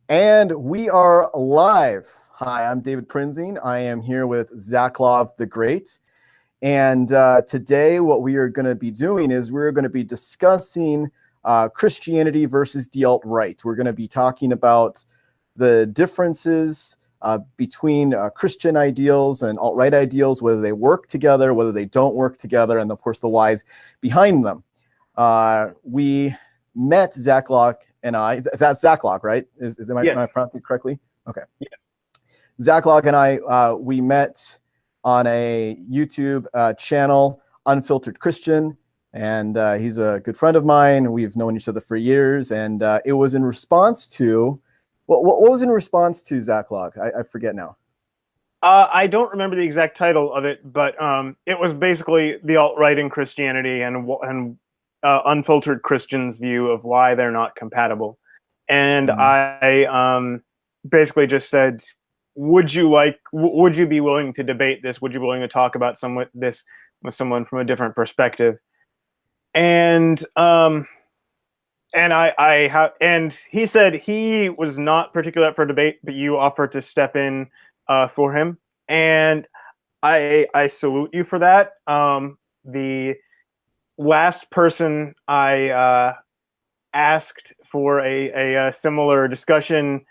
And we are live. Hi, I'm David Prinzing. I am here with Zaklov the Great. And today what we are going to be doing is we're going to be discussing Christianity versus the alt-right. We're going to be talking about the differences between Christian ideals and alt-right ideals, whether they work together, whether they don't work together, and of course the whys behind them. We met Zaklov and I. Is that Zaklov, right? Am I pronouncing it correctly? Okay. Yeah. Zaklov and I, we met on a YouTube channel, Unfiltered Christian, and he's a good friend of mine. We've known each other for years, and it was in response to, what was in response to, Zaklov? I forget now. I don't remember the exact title of it, but it was basically the alt-right in Christianity and unfiltered Christians' view of why they're not compatible. And I basically just said, would you be willing to debate this? Would you be willing to talk about this with someone from a different perspective? And he said he was not particularly up for debate, but you offered to step in for him, and I salute you for that. The last person I asked for a similar discussion,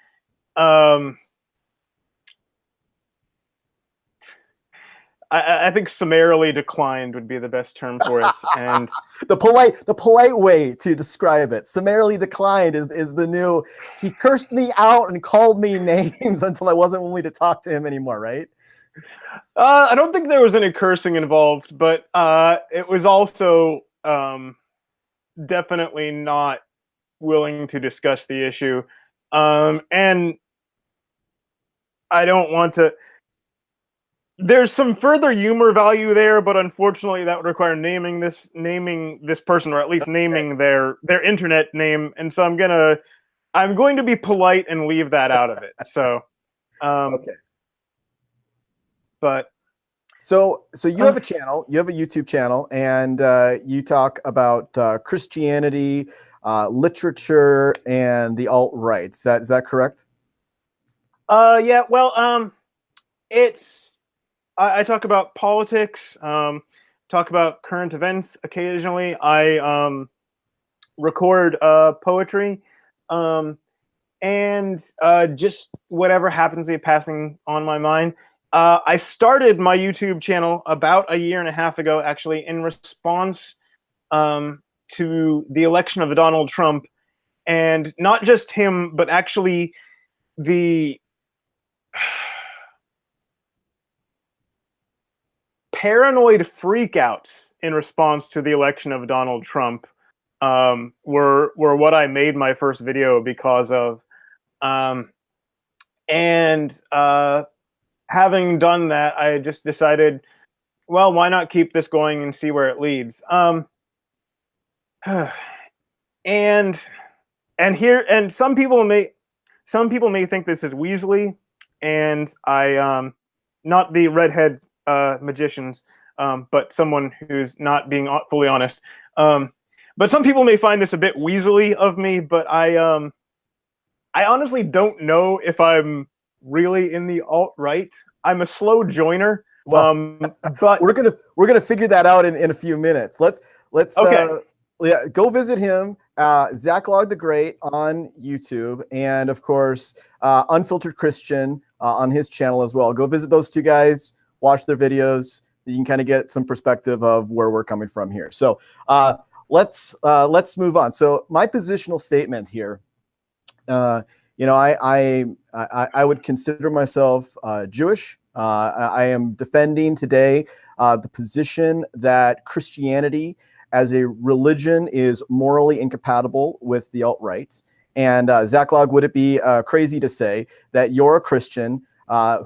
I think summarily declined would be the best term for it. And the polite way to describe it, summarily declined, is the new. He cursed me out and called me names until I wasn't willing to talk to him anymore, right? I don't think there was any cursing involved, but it was also definitely not willing to discuss the issue. And I don't want to. There's some further humor value there, but unfortunately that would require naming this person, or at least naming their internet name. And so I'm going to be polite and leave that out of it. So, okay. But so you have a channel, you have a YouTube channel, and you talk about Christianity, literature, and the alt-right. Is that correct? Yeah. Well, I talk about politics, talk about current events occasionally. I record poetry, and just whatever happens to be passing on my mind. I started my YouTube channel about a year and a half ago, actually, in response to the election of Donald Trump, and not just him, but actually the paranoid freakouts in response to the election of Donald Trump were what I made my first video because of. Having done that, I just decided, well, why not keep this going and see where it leads? And some people may think this is Weasley, and I not the redhead magicians, but someone who's not being fully honest. But some people may find this a bit Weasley of me, but I honestly don't know if I'm really in the alt-right. I'm a slow joiner. Well, but we're gonna figure that out in a few minutes. Let's okay. Go visit him, Zaklov the Great, on YouTube, and of course Unfiltered Christian on his channel as well. Go visit those two guys, watch their videos. You can kind of get some perspective of where we're coming from here. So let's move on. So my positional statement here, you know, I would consider myself Jewish. I am defending today the position that Christianity as a religion is morally incompatible with the alt-right. And Zaklov, would it be crazy to say that you're a Christian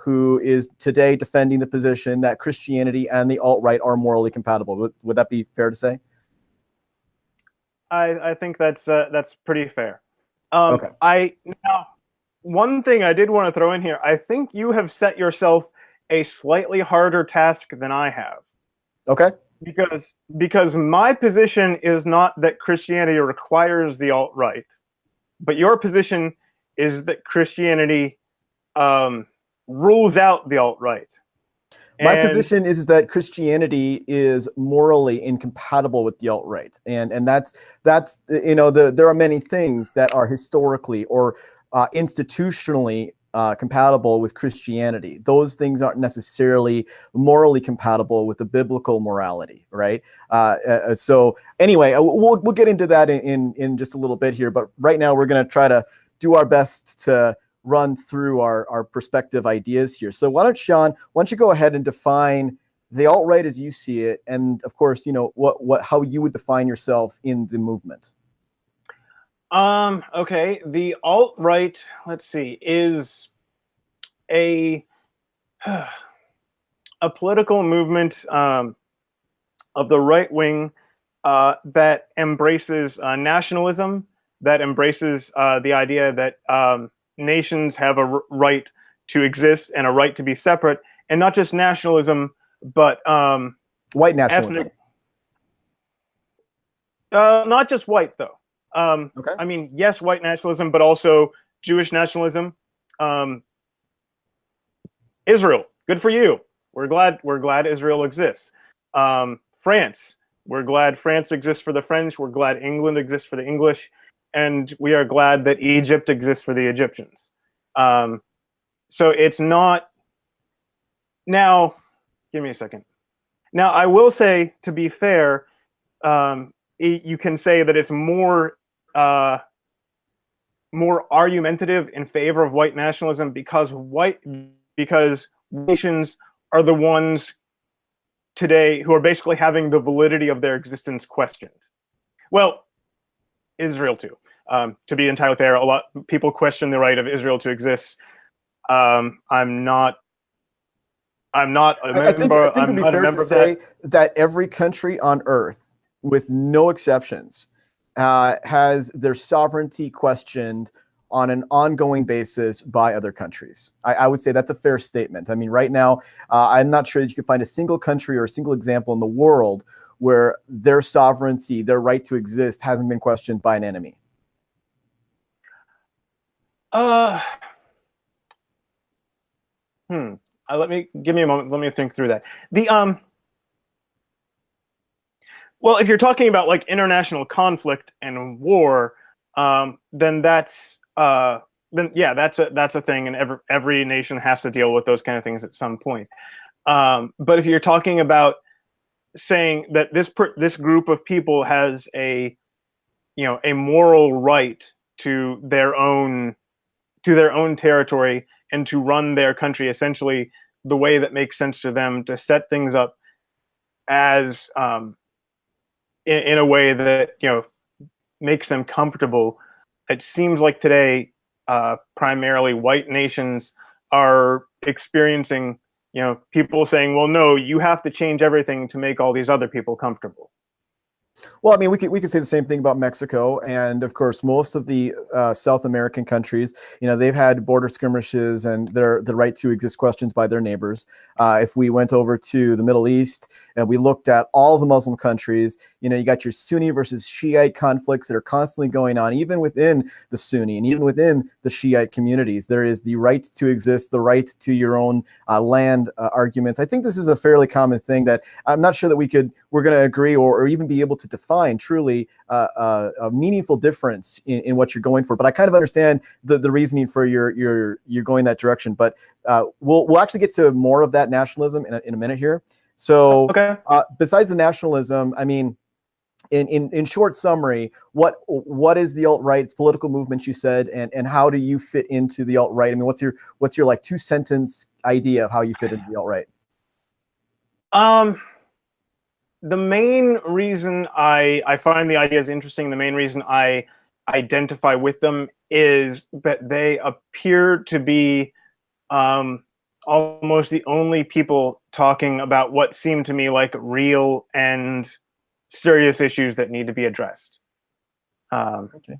who is today defending the position that Christianity and the alt-right are morally compatible? Would that be fair to say? I think that's pretty fair. Okay. Now, one thing I did want to throw in here, I think you have set yourself a slightly harder task than I have. Okay. Because my position is not that Christianity requires the alt-right, but your position is that Christianity rules out the alt-right. My position is that Christianity is morally incompatible with the alt-right, and that's there are many things that are historically or institutionally compatible with Christianity. Those things aren't necessarily morally compatible with the biblical morality, right? So anyway, we'll get into that in just a little bit here, but right now we're going to try to do our best to run through our perspective ideas here. So why don't you go ahead and define the alt-right as you see it, and of course, how you would define yourself in the movement. Okay. The alt-right, let's see, is a a political movement of the right wing that embraces nationalism, that embraces the idea that nations have a right to exist and a right to be separate, and not just nationalism, but white nationalism. Not just white, though. Okay. I mean, yes, white nationalism, but also Jewish nationalism. Israel, good for you. We're glad Israel exists. France, we're glad France exists for the French. We're glad England exists for the English, and we are glad that Egypt exists for the Egyptians. So it's not. Now, give me a second. Now, I will say, to be fair, you can say that it's more argumentative in favor of white nationalism because nations are the ones today who are basically having the validity of their existence questioned. Well, Israel too. To be entirely fair, a lot of people question the right of Israel to exist. I'm not a member. I think it'd be fair to say that every country on earth, with no exceptions, has their sovereignty questioned on an ongoing basis by other countries. I would say that's a fair statement. I mean, right now, I'm not sure that you can find a single country or a single example in the world where their sovereignty, their right to exist, hasn't been questioned by an enemy. Give me a moment. Let me think through that. Well, if you're talking about like international conflict and war, then that's a thing, and every nation has to deal with those kind of things at some point. But if you're talking about saying that this group of people has a moral right to their own territory and to run their country essentially the way that makes sense to them, to set things up as in a way that makes them comfortable. It seems like today primarily white nations are experiencing people saying, well, no, you have to change everything to make all these other people comfortable. Well, I mean, we could say the same thing about Mexico, and of course, most of the South American countries. They've had border skirmishes and the right to exist questions by their neighbors. If we went over to the Middle East and we looked at all the Muslim countries, you got your Sunni versus Shiite conflicts that are constantly going on, even within the Sunni and even within the Shiite communities. There is the right to exist, the right to your own land arguments. I think this is a fairly common thing that I'm not sure that we're going to agree or even be able to define truly a meaningful difference in what you're going for. But I kind of understand the reasoning for you're going that direction. But we'll actually get to more of that nationalism in a minute here. So okay. Besides the nationalism, I mean, in short summary, what is the alt-right? It's political movement, you said, and how do you fit into the alt-right? I mean, what's your like 2-sentence idea of how you fit into the alt-right? The main reason I find the ideas interesting, the main reason I identify with them is that they appear to be almost the only people talking about what seem to me like real and serious issues that need to be addressed. Okay.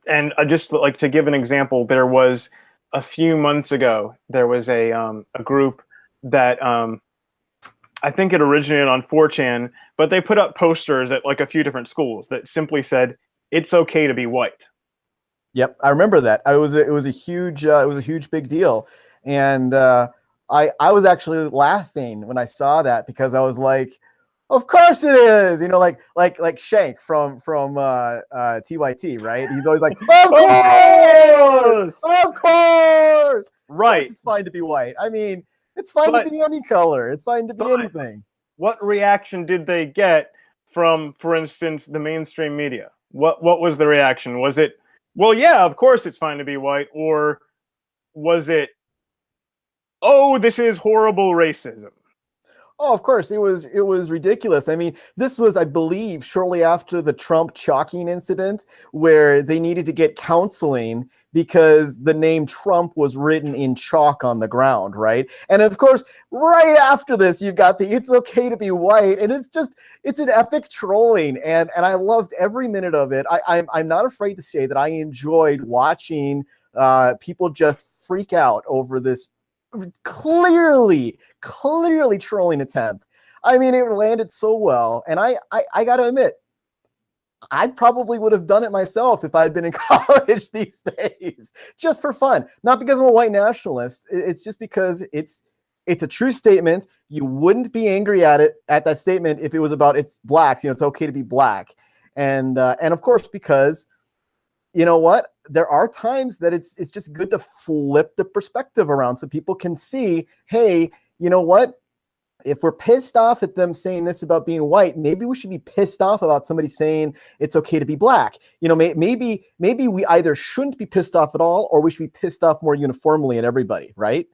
And just like to give an example, there was a few months ago, there was a group that I think it originated on 4chan, but they put up posters at like a few different schools that simply said, "It's okay to be white." Yep, I remember that. It was a huge big deal, and I was actually laughing when I saw that because I was like, of course it is. You know, like Shank from TYT, right? He's always like, of Of course, course! of course. Of course Right. it's fine to be white. I mean, it's fine to But be any color. It's fine to be but anything. what reaction did they get from, for instance, the mainstream media? What was the reaction? Was it, well, yeah, of course it's fine to be white, or was it, oh, this is horrible racism? Oh, of course, it was ridiculous. I mean, this was, I believe, shortly after the Trump chalking incident, where they needed to get counseling because the name Trump was written in chalk on the ground, right? And of course, right after this, you've got the "It's okay to be white," and it's an epic trolling, and I loved every minute of it. I'm not afraid to say that I enjoyed watching people just freak out over this clearly trolling attempt. I mean, it landed so well, and I got to admit, I probably would have done it myself if I'd been in college these days, just for fun. Not because I'm a white nationalist. It's just because it's a true statement. You wouldn't be angry at that statement if it was about it's blacks. You know, it's okay to be black, and of course because you know what? There are times that it's just good to flip the perspective around so people can see, hey, you know what? If we're pissed off at them saying this about being white, maybe we should be pissed off about somebody saying it's okay to be black. You know, maybe we either shouldn't be pissed off at all, or we should be pissed off more uniformly at everybody, right?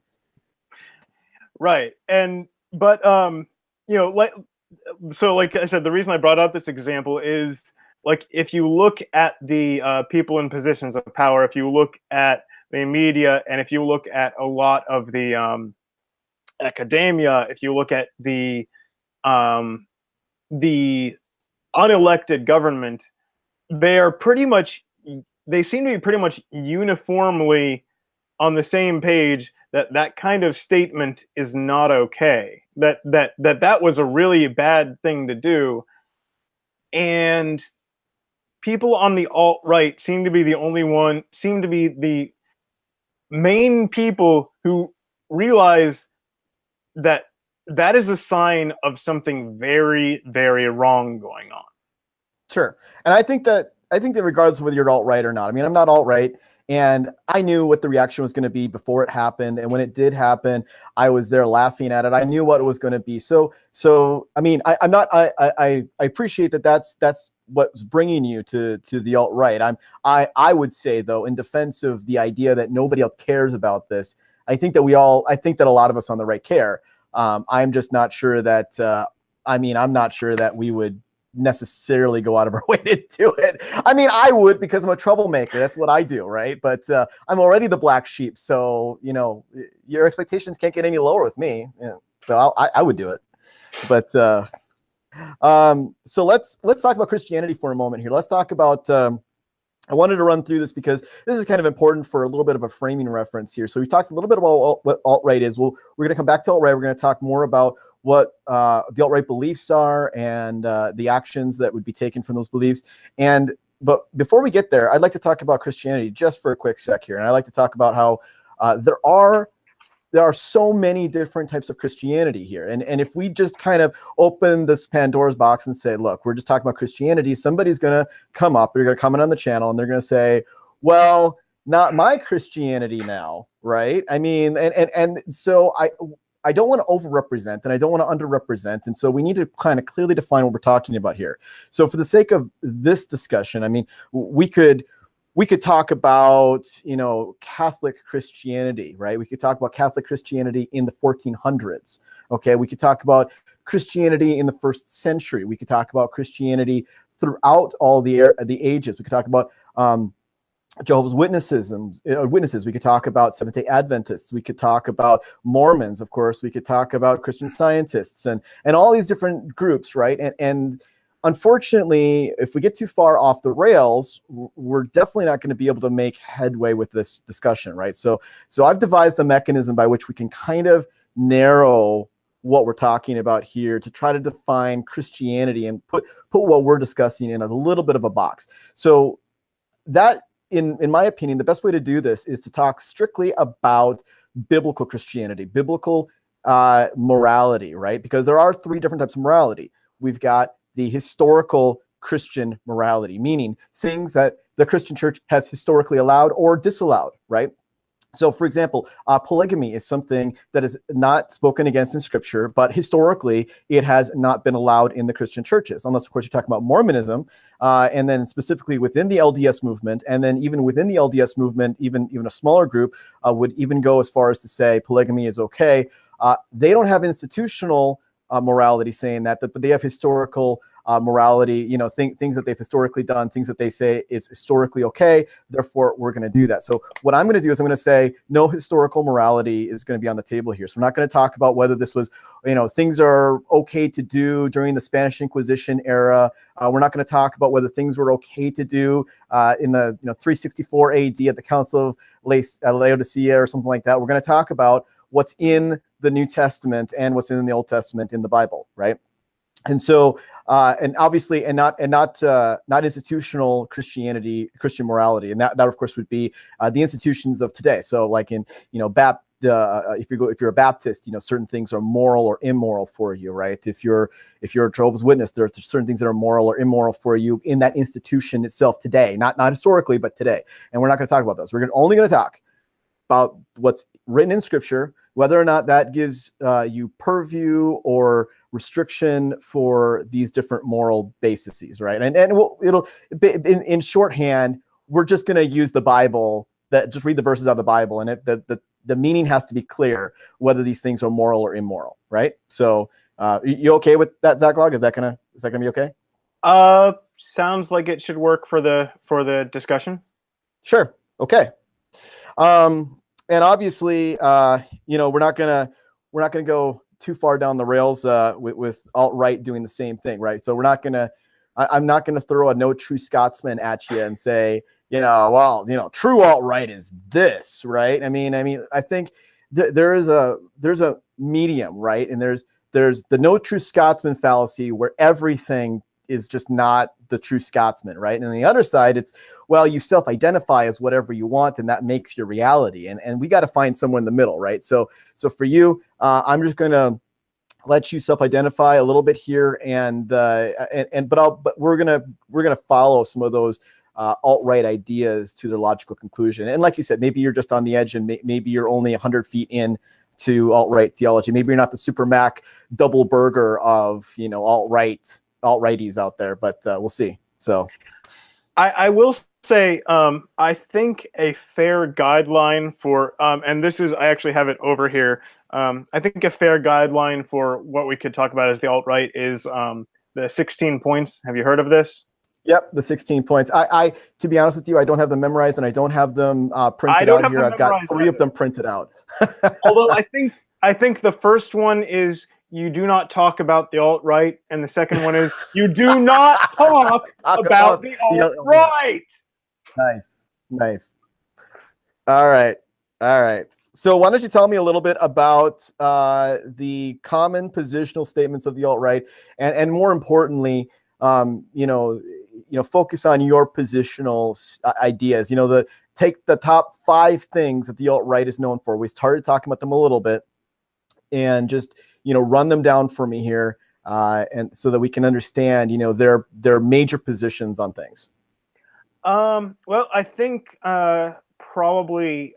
Right. And but you know, like I said, the reason I brought up this example is, like, if you look at the people in positions of power, if you look at the media, and if you look at a lot of the academia, if you look at um, the unelected government, they are pretty much, they seem to be pretty much uniformly on the same page that that kind of statement is not okay. That was a really bad thing to do, and people on the alt right seem to be the main people who realize that that is a sign of something very, very wrong going on. Sure. And I think that regardless of whether you're alt-right or not, I mean, I'm not alt-right, and I knew what the reaction was going to be before it happened. And when it did happen, I was there laughing at it. I knew what it was going to be. So I mean, I'm not, I appreciate that that's what's bringing you to the alt-right. I would say, though, in defense of the idea that nobody else cares about this, I think that I think that a lot of us on the right care. I'm just not sure that, I'm not sure that we would necessarily go out of our way to do it. I mean, I would, because I'm a troublemaker. That's what I do, right? But I'm already the black sheep, so you know, your expectations can't get any lower with me. Yeah. So I would do it. But so let's talk about Christianity for a moment here. Let's talk about. I wanted to run through this because this is kind of important for a little bit of a framing reference here. So we talked a little bit about what alt-right is. We're going to come back to alt-right. We're going to talk more about what the alt-right beliefs are and the actions that would be taken from those beliefs. But before we get there, I'd like to talk about Christianity just for a quick sec here. And I'd like to talk about how there are so many different types of Christianity here. And if we just kind of open this Pandora's box and say, look, we're just talking about Christianity, somebody's going to come up, they're going to comment on the channel, and they're going to say, well, not my Christianity now, right? I mean, and so I don't want to overrepresent and I don't want to underrepresent. And so we need to kind of clearly define what we're talking about here. So for the sake of this discussion, I mean, we could talk about, you know, Catholic Christianity, right? We could talk about Catholic Christianity in the 1400s. Okay, we could talk about Christianity in the first century. We could talk about Christianity throughout all the ages. We could talk about Jehovah's Witnesses. We could talk about Seventh-day Adventists. We could talk about Mormons, of course. We could talk about Christian Scientists and all these different groups, right? And unfortunately, if we get too far off the rails, we're definitely not going to be able to make headway with this discussion, right? So I've devised a mechanism by which we can kind of narrow what we're talking about here to try to define Christianity and put what we're discussing in a little bit of a box. So that in my opinion, the best way to do this is to talk strictly about biblical Christianity, biblical morality, right? Because there are three different types of morality. We've got the historical Christian morality, meaning things that the Christian church has historically allowed or disallowed, right? So, for example, polygamy is something that is not spoken against in Scripture, but historically it has not been allowed in the Christian churches, unless, of course, you're talking about Mormonism, and then specifically within the LDS movement, and then even within the LDS movement, even a smaller group would even go as far as to say polygamy is okay. They don't have institutional morality saying that, but they have historical morality, things that they've historically done, things that they say is historically okay. Therefore, we're going to do that. So what I'm going to do is I'm going to say no historical morality is going to be on the table here. So we're not going to talk about whether this was, things are okay to do during the Spanish Inquisition era. We're not going to talk about whether things were okay to do in the 364 AD at the Council of Laodicea or something like that. We're going to talk about what's in the New Testament and what's in the Old Testament in the Bible, right? And so, and obviously, and not institutional Christianity, Christian morality, and that of course would be the institutions of today. So, like in if you're a Baptist, certain things are moral or immoral for you, right? If you're a Jehovah's Witness, there are certain things that are moral or immoral for you in that institution itself today, not historically, but today. And we're not going to talk about those. We're only going to talk about what's written in Scripture, whether or not that gives you purview or restriction for these different moral bases, right? And it'll in shorthand, we're just going to use the Bible, just read the verses out of the Bible, and the meaning has to be clear whether these things are moral or immoral, right? So, you okay with that, Zachlog? Is that gonna be okay? Sounds like it should work for the discussion. Sure. Okay. And obviously, we're not gonna go too far down the rails with alt-right doing the same thing, right? So I'm not gonna throw a no true Scotsman at you and say, true alt-right is this, right? I mean, I think there's a medium, right? And there's the no true Scotsman fallacy where everything is just not the true Scotsman, right? And on the other side, it's, well, you self-identify as whatever you want, and that makes your reality. And we got to find somewhere in the middle, right? So for you, I'm just going to let you self-identify a little bit here, but we're gonna follow some of those alt-right ideas to their logical conclusion. And like you said, maybe you're just on the edge, and maybe you're only 100 feet in to alt-right theology. Maybe you're not the super Mac double burger of alt-righties out there, but we'll see. So I will say, I think a fair guideline for, and this is, I actually have it over here. I think a fair guideline for what we could talk about as the alt-right is the 16 points. Have you heard of this? Yep, the 16 points. I to be honest with you, I don't have them memorized, and I don't have them printed out here. I've got 3 of them printed out. Although I think the first one is you do not talk about the alt-right, and the second one is you do not talk about the alt-right. Nice. All right. So why don't you tell me a little bit about the common positional statements of the alt-right, and more importantly, focus on your positional ideas. Take the top 5 things that the alt-right is known for. We started talking about them a little bit, and just run them down for me here, and so that we can understand their major positions on things. Well, I think probably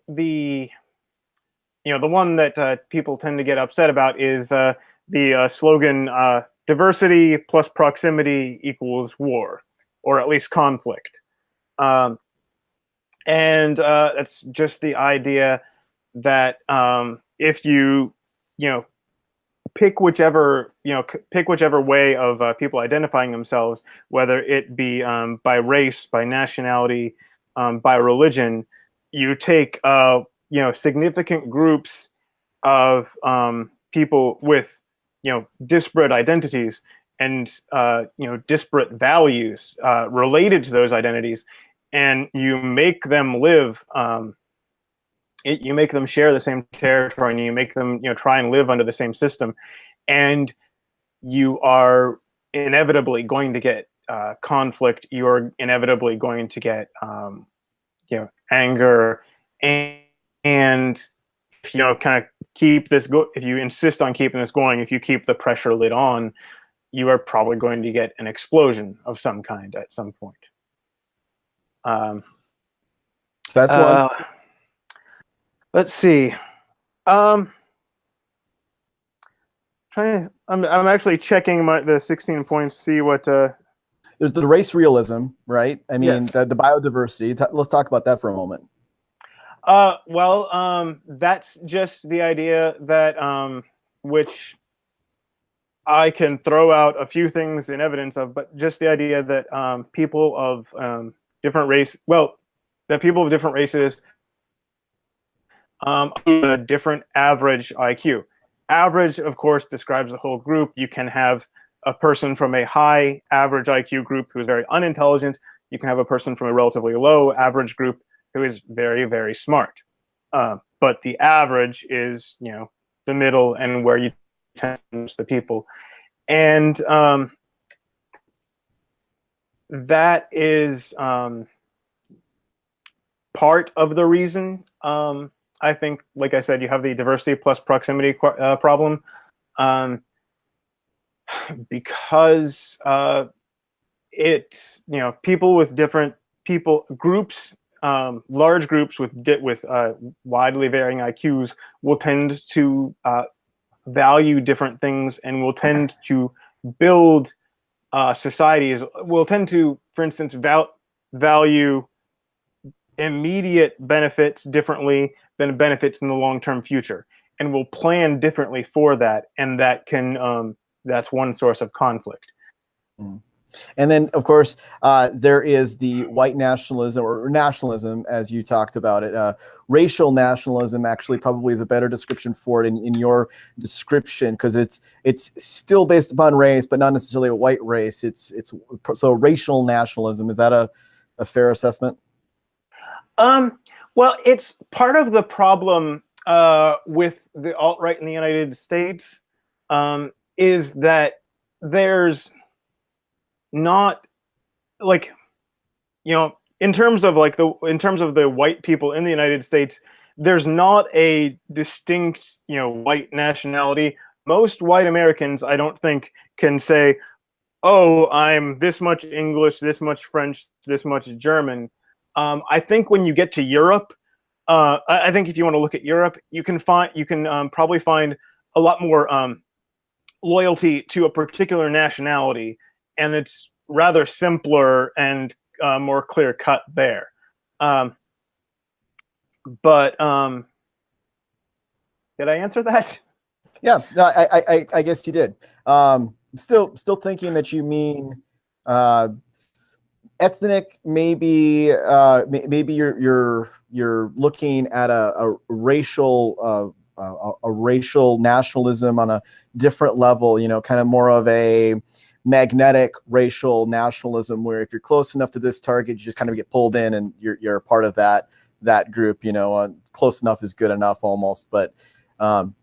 the one that people tend to get upset about is the slogan diversity plus proximity equals war, or at least conflict. And that's just the idea that if you pick whichever way of people identifying themselves, whether it be by race, by nationality, by religion, you take significant groups of people with disparate identities and disparate values related to those identities, and you make them live. You make them share the same territory, and you make them try and live under the same system, and you are inevitably going to get conflict, you're inevitably going to get anger, and if kind of keep this if you insist on keeping this going, if you keep the pressure lid on, you are probably going to get an explosion of some kind at some point. So that's one. Let's see. I'm actually checking the 16 points, see what. There's the race realism, right? I mean, Yes. the biodiversity. Let's talk about that for a moment. That's just the idea that which I can throw out a few things in evidence of, but just the idea that people of different race, that people of different races a different average IQ. Average, of course, describes the whole group. You can have a person from a high average IQ group who is very unintelligent. You can have a person from a relatively low average group who is very, very smart. But the average is, the middle and where you tend to the people. And that is part of the reason. I think, like I said, you have the diversity plus proximity problem, because people with different groups, large groups with widely varying IQs will tend to value different things and will tend to build societies. Will tend to, for instance, value immediate benefits differently than benefits in the long-term future, and will plan differently for that, and that can that's one source of conflict. And then, of course, there is the white nationalism or nationalism, as you talked about it. Racial nationalism actually probably is a better description for it in your description, because it's still based upon race, but not necessarily a white race. So racial nationalism, is that a fair assessment? Well, it's part of the problem with the alt-right in the United States, is that there's not, like, in terms of the white people in the United States, there's not a distinct, white nationality. Most white Americans, I don't think, can say, oh, I'm this much English, this much French, this much German. I think when you get to Europe, I think if you want to look at Europe, you can probably find a lot more loyalty to a particular nationality, and it's rather simpler and more clear cut there. But did I answer that? Yeah, no, I guess you did. Still thinking that you mean ethnic. Maybe you're looking at a racial nationalism on a different level. Kind of more of a magnetic racial nationalism, where if you're close enough to this target, you just kind of get pulled in, and you're a part of that group. Close enough is good enough almost, but.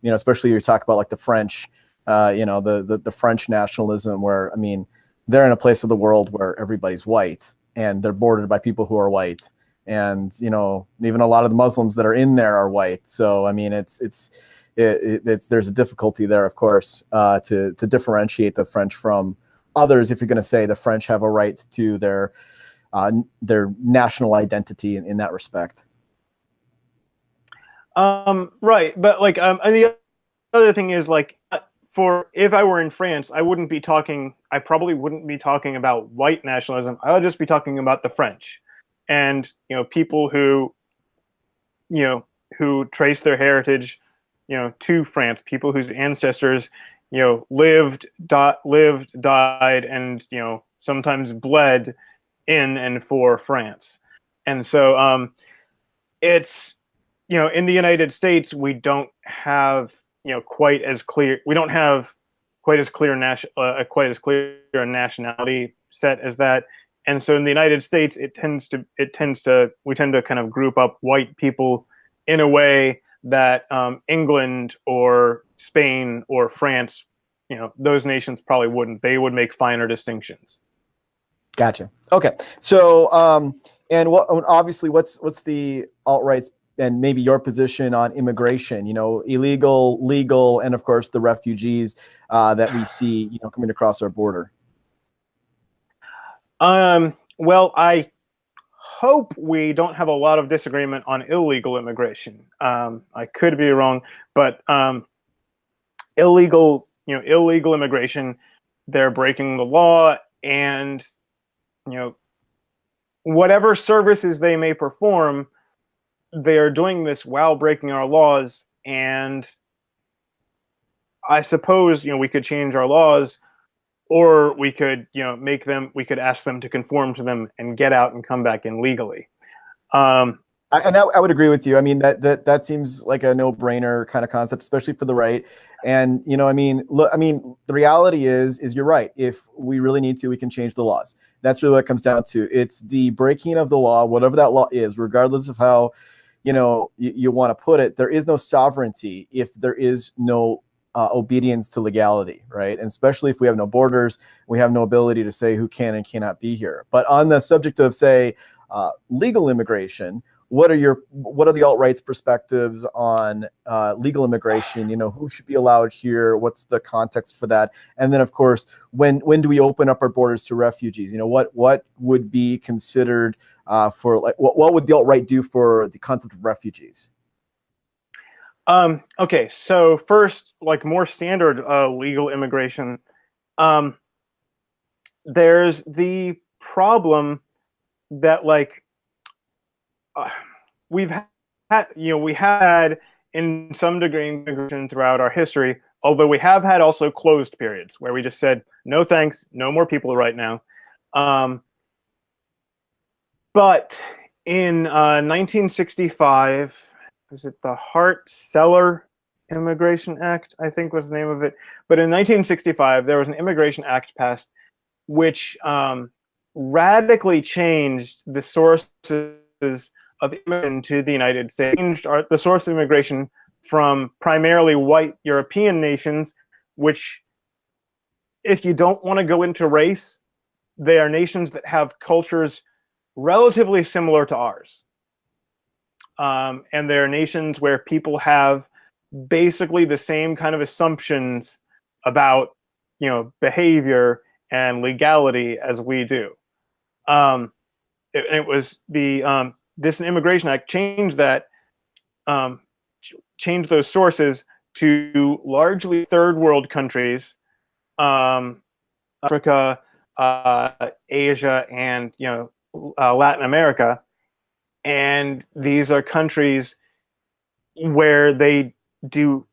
Especially you talk about like the French, the French nationalism, where, I mean, they're in a place of the world where everybody's white and they're bordered by people who are white. And, even a lot of the Muslims that are in there are white. So, I mean, there's a difficulty there, of course, to differentiate the French from others. If you're going to say the French have a right to their national identity in that respect. Right, but and the other thing is, if I were in France, I probably wouldn't be talking about white nationalism. I would just be talking about the French, and people who trace their heritage to France, people whose ancestors lived, died, and sometimes bled in and for France. And so it's in the United States, we don't have quite as clear a nationality set as that. And so in the United States, we tend to kind of group up white people in a way that England or Spain or France, those nations probably wouldn't. They would make finer distinctions. Gotcha. Okay. So, and what obviously, what's the alt right's and maybe your position on immigration? You know, illegal, legal, and of course the refugees that we see, you know, coming across our border. Well, I hope we don't have a lot of disagreement on illegal immigration. I could be wrong, but illegal immigration, they're breaking the law, and you know, whatever services they may perform, they are doing this while breaking our laws. And I suppose, we could change our laws, or we could, we could ask them to conform to them and get out and come back in legally. Um, I would agree with you. I mean, that seems like a no-brainer kind of concept, especially for the right. And I mean, look, I mean, the reality is you're right. If we really need to, we can change the laws. That's really what it comes down to. It's the breaking of the law, whatever that law is, regardless of how you want to put it. There is no sovereignty if there is no obedience to legality, right? And especially if we have no borders, we have no ability to say who can and cannot be here. But on the subject of, say, legal immigration, what are the alt-right's perspectives on legal immigration? Who should be allowed here? What's the context for that? And then, of course, when do we open up our borders to refugees? What would be considered for, like, what would the alt-right do for the concept of refugees? Okay, so first, like more standard legal immigration, there's the problem that we've had, we had in some degree immigration throughout our history, although we have had also closed periods where we just said, no thanks, no more people right now. But in 1965, was it the Hart-Celler Immigration Act, I think was the name of it. But in 1965, there was an Immigration Act passed which radically changed the sources of immigration to the United States, changed the source of immigration from primarily white European nations, which, if you don't want to go into race, they are nations that have cultures relatively similar to ours. And they're nations where people have basically the same kind of assumptions about, behavior and legality as we do. It was the this Immigration Act changed that, changed those sources to largely third world countries, Africa, Asia, and Latin America. And these are countries where they do,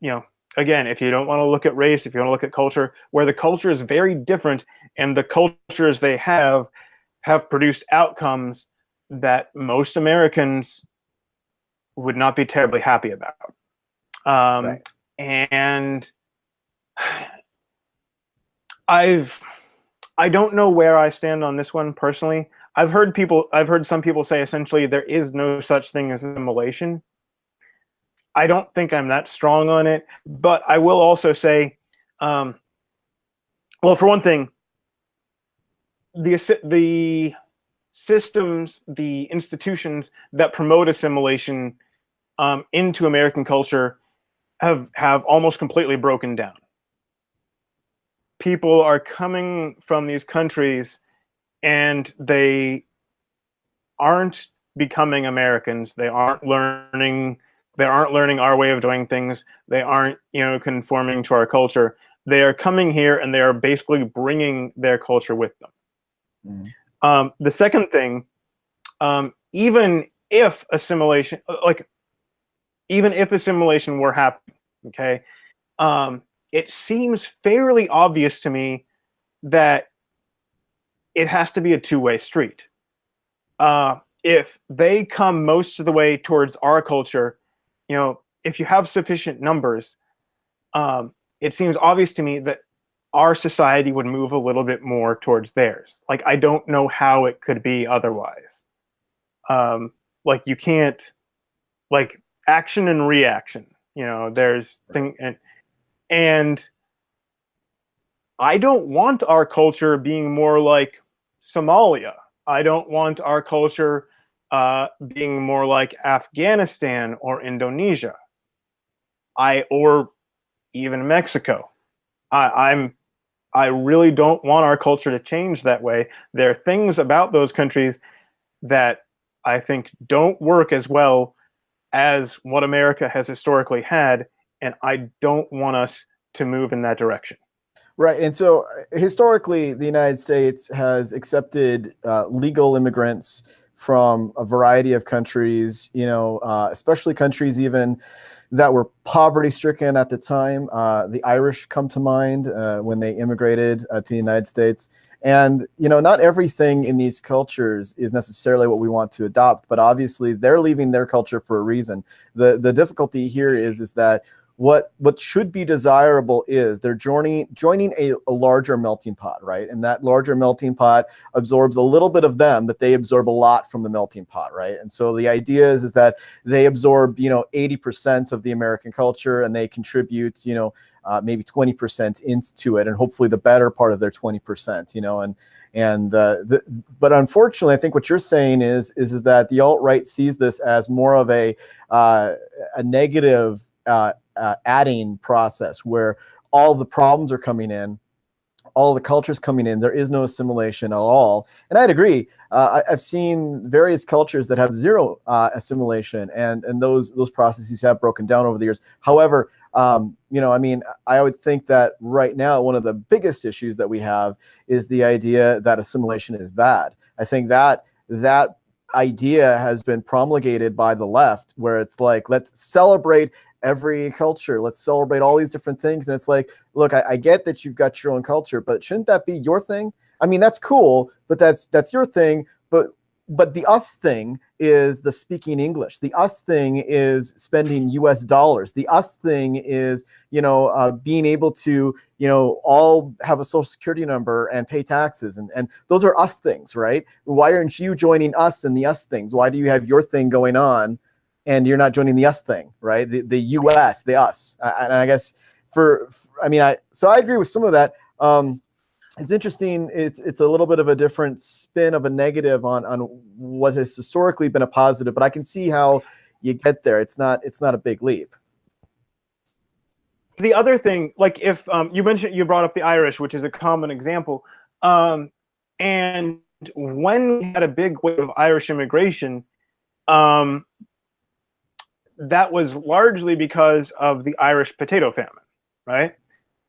again, if you don't want to look at race, if you want to look at culture, where the culture is very different, and the cultures they have produced outcomes that most Americans would not be terribly happy about. Right. And I don't know where I stand on this one personally. I've heard some people say essentially there is no such thing as assimilation. I don't think I'm that strong on it, but I will also say, well, for one thing, the systems, the institutions that promote assimilation into American culture have almost completely broken down. People are coming from these countries and they aren't becoming Americans. They aren't learning our way of doing things. They aren't, conforming to our culture. They are coming here and they are basically bringing their culture with them. Mm-hmm. The second thing, even if assimilation were happening, okay, it seems fairly obvious to me that it has to be a two-way street. If they come most of the way towards our culture, if you have sufficient numbers, it seems obvious to me that our society would move a little bit more towards theirs. Like, I don't know how it could be otherwise. You can't, action and reaction, there's thing, and I don't want our culture being more like Somalia. I don't want our culture being more like Afghanistan or Indonesia. Or even Mexico. I really don't want our culture to change that way. There are things about those countries that I think don't work as well as what America has historically had, and I don't want us to move in that direction. Right. And so historically, the United States has accepted legal immigrants from a variety of countries, especially countries even that were poverty stricken at the time. The Irish come to mind when they immigrated to the United States. And, not everything in these cultures is necessarily what we want to adopt, but obviously they're leaving their culture for a reason. The difficulty here is that what should be desirable is they're joining a larger melting pot, right? And that larger melting pot absorbs a little bit of them, but they absorb a lot from the melting pot, right? And so the idea is that they absorb 80% of the American culture, and they contribute maybe 20% into it, and hopefully the better part of their 20%, but unfortunately, I think what you're saying is that the alt-right sees this as more of a negative adding process, where all the problems are coming in, all the cultures coming in. There is no assimilation at all. And I'd agree. I've seen various cultures that have zero assimilation, and those processes have broken down over the years. However, I would think that right now one of the biggest issues that we have is the idea that assimilation is bad. I think that idea has been promulgated by the left, where it's like, let's celebrate every culture, let's celebrate all these different things. And it's like, look, I get that you've got your own culture, but shouldn't that be your thing? I mean, that's cool, but that's your thing. But the us thing is the speaking English. The us thing is spending US dollars. The us thing is, being able to, all have a social security number and pay taxes. And those are us things, right? Why aren't you joining us in the us things? Why do you have your thing going on and you're not joining the us thing, right? The US, the us. And I guess so I agree with some of that. It's interesting. It's a little bit of a different spin of a negative on what has historically been a positive, but I can see how you get there. It's not a big leap. The other thing, like if you brought up the Irish, which is a common example, and when we had a big wave of Irish immigration, that was largely because of the Irish potato famine, right?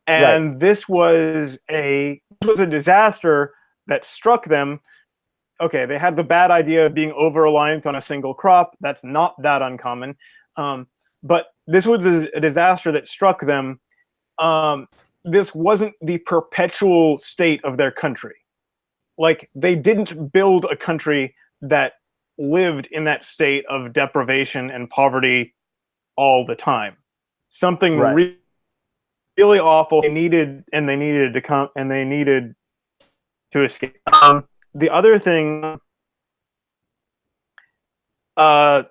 And right. This was a disaster that struck them. Okay, they had the bad idea of being over-reliant on a single crop. That's not that uncommon. But this was a disaster that struck them. This wasn't the perpetual state of their country. Like, they didn't build a country that lived in that state of deprivation and poverty all the time. Something right. really awful they needed to come, and they needed to escape. The other thing, the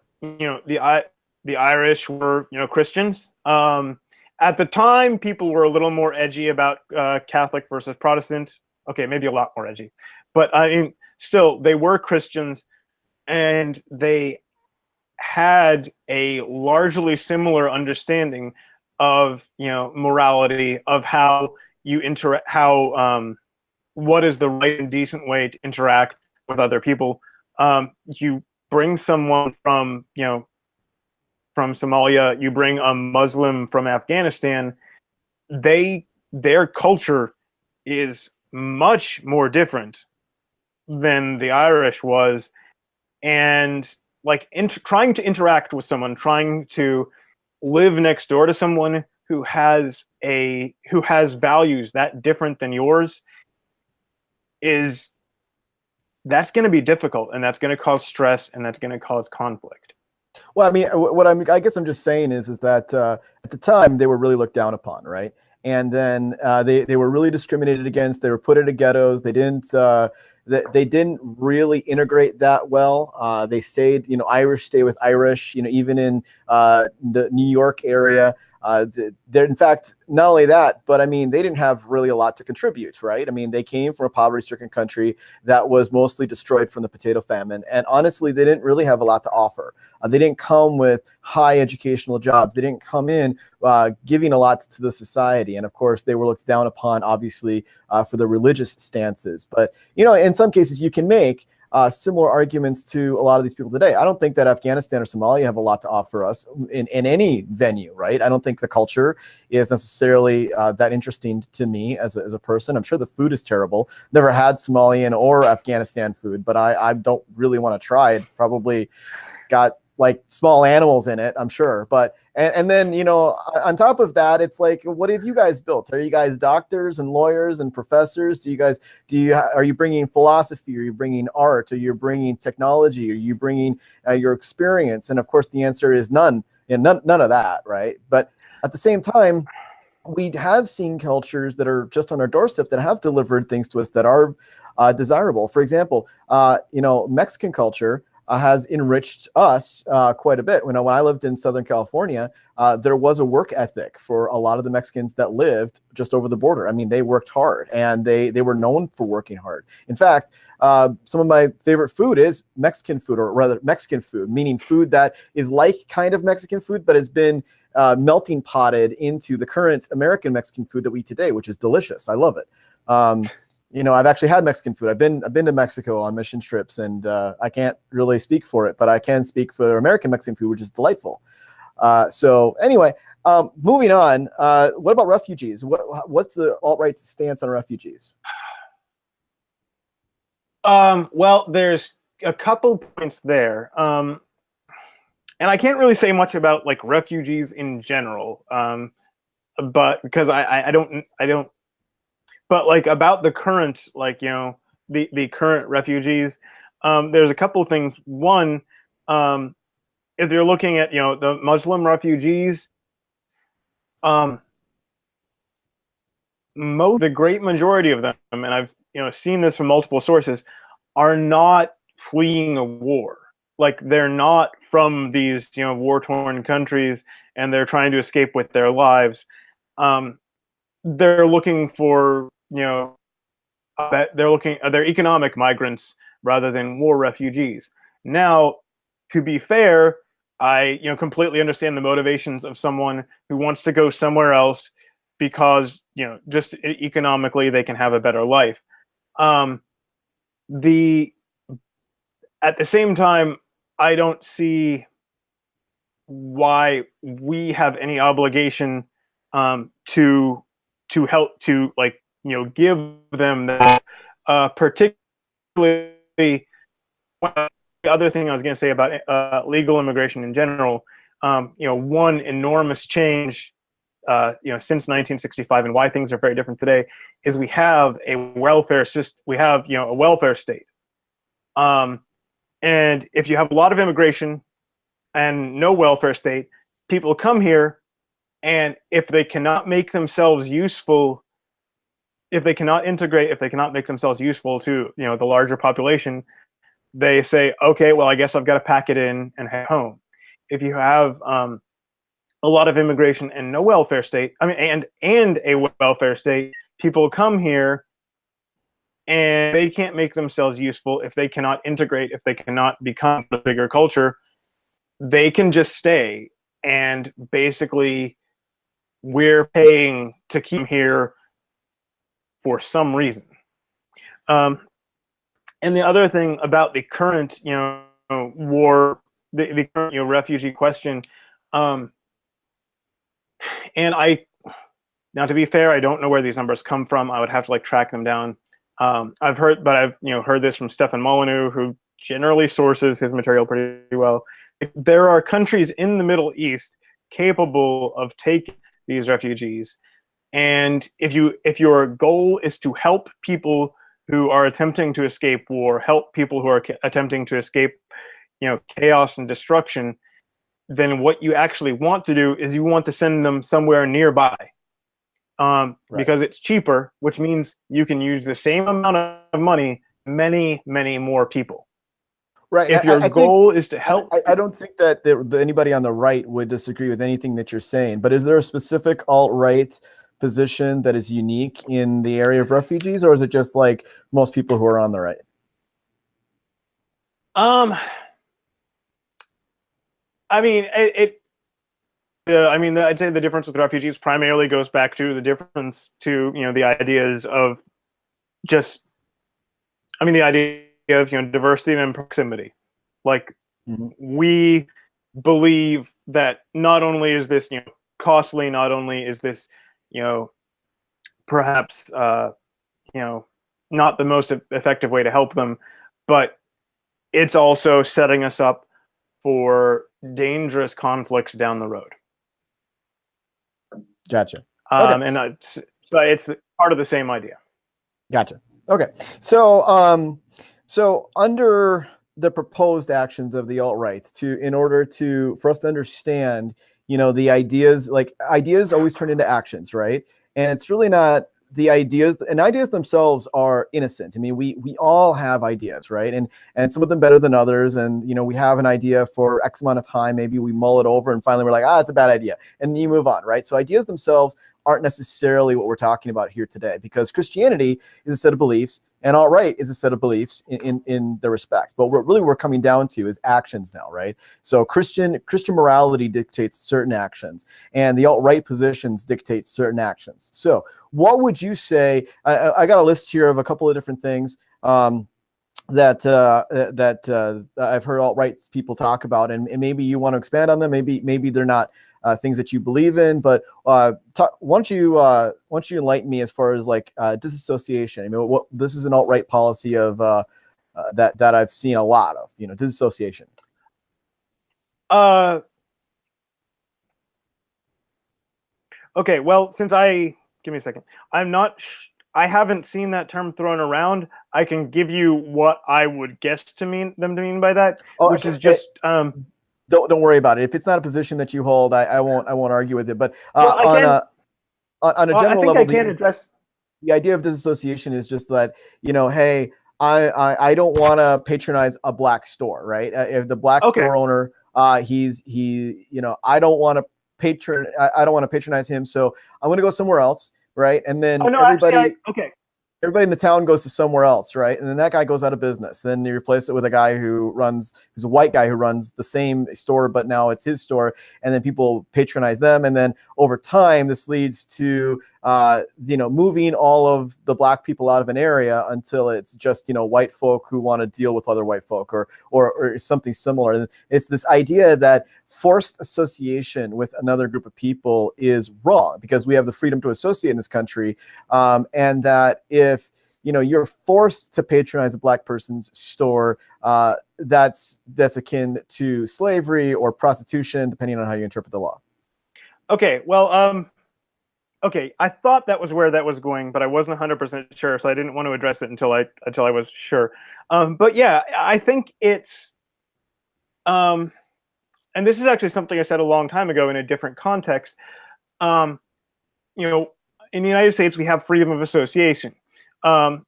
Irish were, Christians. At the time, people were a little more edgy about Catholic versus Protestant. Okay, maybe a lot more edgy, but I mean, still, they were Christians, and they had a largely similar understanding of morality, of how you what is the right and decent way to interact with other people. You bring someone from Somalia, you bring a Muslim from Afghanistan, their culture is much more different than the Irish was, and like trying to interact with someone, trying to live next door to someone who has values that different than yours, that's going to be difficult, and that's going to cause stress, and that's going to cause conflict. Well, I mean, I guess I'm just saying is that at the time they were really looked down upon, right? And then they were really discriminated against. They were put into ghettos. They didn't really integrate that well. They stayed, Irish stay with Irish, even in the New York area. They're, in fact, not only that, but I mean, they didn't have really a lot to contribute, right? I mean, they came from a poverty-stricken country that was mostly destroyed from the potato famine. And honestly, they didn't really have a lot to offer. They didn't come with high educational jobs. They didn't come in giving a lot to the society. And of course, they were looked down upon, obviously, for their religious stances. But, you know, in some cases, you can make similar arguments to a lot of these people today. I don't think that Afghanistan or Somalia have a lot to offer us in any venue, right? I don't think the culture is necessarily that interesting to me as a person. I'm sure the food is terrible. Never had Somalian or Afghanistan food, but I don't really want to try it. Probably got like small animals in it, I'm sure. But and then, you know, on top of that, it's like, what have you guys built? Are you guys doctors and lawyers and professors? Are you bringing philosophy? Are you bringing art? Are you bringing technology? Are you bringing your experience? And of course, the answer is none. And none of that, right? But at the same time, we have seen cultures that are just on our doorstep that have delivered things to us that are desirable. For example, you know, Mexican culture has enriched us quite a bit. When I lived in Southern California, there was a work ethic for a lot of the Mexicans that lived just over the border. I mean, they worked hard, and they were known for working hard. In fact, some of my favorite food is Mexican food, or rather Mexican food, meaning food that is like kind of Mexican food, but it's been melting potted into the current American Mexican food that we eat today, which is delicious. I love it. You know, I've actually had Mexican food. I've been to Mexico on mission trips, and I can't really speak for it, but I can speak for American Mexican food, which is delightful. So anyway, moving on. What about refugees? What's the alt-right's stance on refugees? Well, there's a couple points there. And I can't really say much about like refugees in general. But because I don't, but like about the current, like, you know, the current refugees, there's a couple of things. One, if you're looking at, you know, the Muslim refugees, the great majority of them, and I've, you know, seen this from multiple sources, are not fleeing a war. Like, they're not from these, you know, war-torn countries, and they're trying to escape with their lives. They're looking for, you know, they're economic migrants rather than war refugees. Now, to be fair, I, you know, completely understand the motivations of someone who wants to go somewhere else because, you know, just economically they can have a better life. At the same time, I don't see why we have any obligation to help, to, like, you know, give them that. Particularly, the other thing I was going to say about legal immigration in general, you know, one enormous change, you know, since 1965, and why things are very different today, is we have a welfare system. We have, you know, a welfare state. And if you have a lot of immigration and no welfare state, people come here, and if they cannot make themselves useful, if they cannot integrate, if they cannot make themselves useful to, you know, the larger population, they say, okay, well, I guess I've got to pack it in and head home. If you have a lot of immigration and no welfare state, I mean, and a welfare state, people come here and they can't make themselves useful. If they cannot integrate, if they cannot become a bigger culture, they can just stay. And basically, we're paying to keep them here for some reason. And the other thing about the current, you know, war, the current, you know, refugee question, and now, to be fair, I don't know where these numbers come from. I would have to, like, track them down. I've heard this from Stefan Molyneux, who generally sources his material pretty well. There are countries in the Middle East capable of taking these refugees, and if your goal is to help people who are attempting to escape war, help people who are attempting to escape, you know, chaos and destruction, then what you actually want to do is you want to send them somewhere nearby. Right. Because it's cheaper, which means you can use the same amount of money, many, many more people. Right. If your I think goal is to help, I don't think that anybody on the right would disagree with anything that you're saying. But is there a specific alt-right position that is unique in the area of refugees, or is it just like most people who are on the right? I mean, I mean, I'd say the difference with refugees primarily goes back to the difference to the ideas of just, I mean, the idea of diversity and proximity. Like, Mm-hmm. we believe that not only is this costly, not only is this perhaps not the most effective way to help them, but it's also setting us up for dangerous conflicts down the road. Gotcha. Okay. And so it's part of the same idea. Gotcha. Okay. So, so under the proposed actions of the alt-right, in order for us to understand, the ideas, like ideas always turn into actions, right? And it's really not the ideas, and ideas themselves are innocent. I mean, we all have ideas, right? And some of them better than others. And we have an idea for X amount of time, maybe we mull it over, and finally we're like, it's a bad idea, and you move on, right? So ideas themselves aren't necessarily what we're talking about here today, because Christianity is a set of beliefs and alt-right is a set of beliefs in the respect. But what really we're coming down to is actions now, right? So Christian morality dictates certain actions, and the alt-right positions dictate certain actions. So what would you say? I got a list here of a couple of different things that I've heard alt-right people talk about, and maybe you want to expand on them. Maybe they're not things that you believe in, but why don't you enlighten me as far as like disassociation? I mean, this is an alt-right policy of that I've seen a lot of, disassociation. Okay, well, give me a second. I haven't seen that term thrown around. I can give you what I would guess to mean by that, which is just don't worry about it. If it's not a position that you hold, I won't argue with it. But well, on a general level, I can address the idea of disassociation is just that, hey, I don't want to patronize a black store, right? If the black store owner, I don't want to patronize him, so I'm going to go somewhere else, right? And then everybody in the town goes to somewhere else, right? And then that guy goes out of business. Then you replace it with a guy who's a white guy who runs the same store, but now it's his store. And then people patronize them. And then over time, this leads to, moving all of the black people out of an area until it's just, white folk who want to deal with other white folk or something similar. And it's this idea that forced association with another group of people is wrong, because we have the freedom to associate in this country. And that if you're forced to patronize a black person's store, that's akin to slavery or prostitution, depending on how you interpret the law. Okay, well, okay, I thought that was where that was going, but I wasn't 100% sure, so I didn't want to address it until I was sure. But yeah, I think it's and this is actually something I said a long time ago in a different context. In the United States, we have freedom of association. Although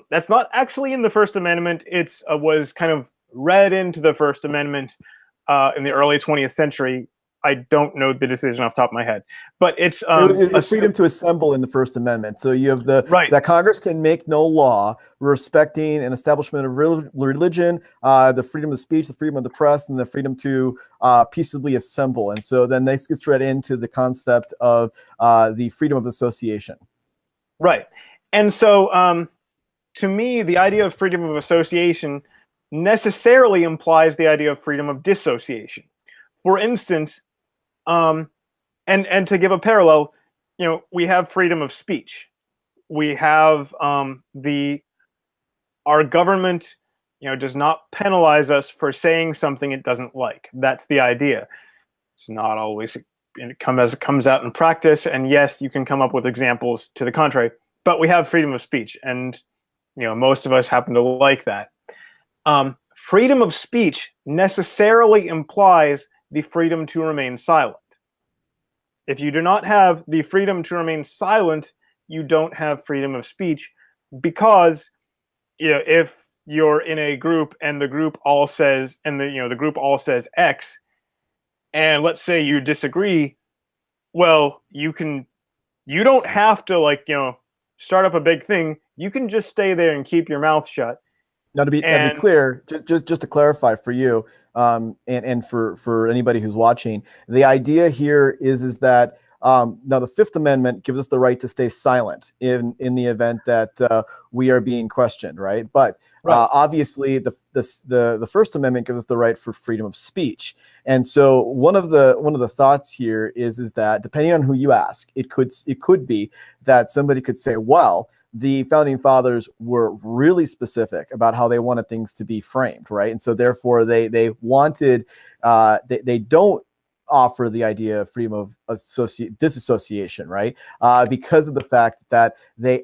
that's not actually in the First Amendment, it was kind of read into the First Amendment in the early 20th century. I don't know the decision off the top of my head, but it's the freedom to assemble in the First Amendment. So you have that Congress can make no law respecting an establishment of religion, the freedom of speech, the freedom of the press, and the freedom to peaceably assemble. And so then this gets read into the concept of the freedom of association. Right. And so to me, the idea of freedom of association necessarily implies the idea of freedom of dissociation. For instance, and to give a parallel, we have freedom of speech. We have our government, does not penalize us for saying something it doesn't like. That's the idea. It's not always as it comes out in practice. And yes, you can come up with examples to the contrary, but we have freedom of speech, and most of us happen to like that. Freedom of speech necessarily implies the freedom to remain silent. If you do not have the freedom to remain silent, you don't have freedom of speech, because if you're in a group and the group all says, and the group all says X, and let's say you disagree, well, you don't have to start up a big thing. You can just stay there and keep your mouth shut. Now to be And clear, just to clarify for you, and for anybody who's watching, the idea here is that now the Fifth Amendment gives us the right to stay silent in the event that we are being questioned, right? But right. obviously the First Amendment gives us the right for freedom of speech. And so one of the thoughts here is that depending on who you ask, it could be that somebody could say, well, the founding fathers were really specific about how they wanted things to be framed, right? And so therefore they wanted they don't offer the idea of freedom of disassociation, right? Because of the fact that they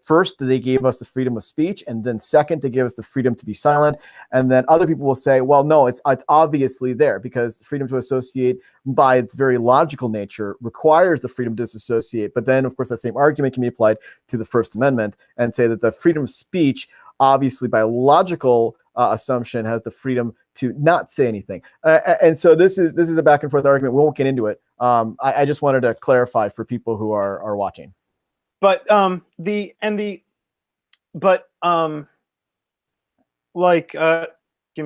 first they gave us the freedom of speech, and then second they gave us the freedom to be silent. And then other people will say, well, no, it's obviously there, because freedom to associate by its very logical nature requires the freedom to disassociate. But then of course that same argument can be applied to the First Amendment and say that the freedom of speech, obviously by logical assumption, has the freedom to not say anything. And so this is a back and forth argument. We won't get into it. I just wanted to clarify for people who are watching. But give me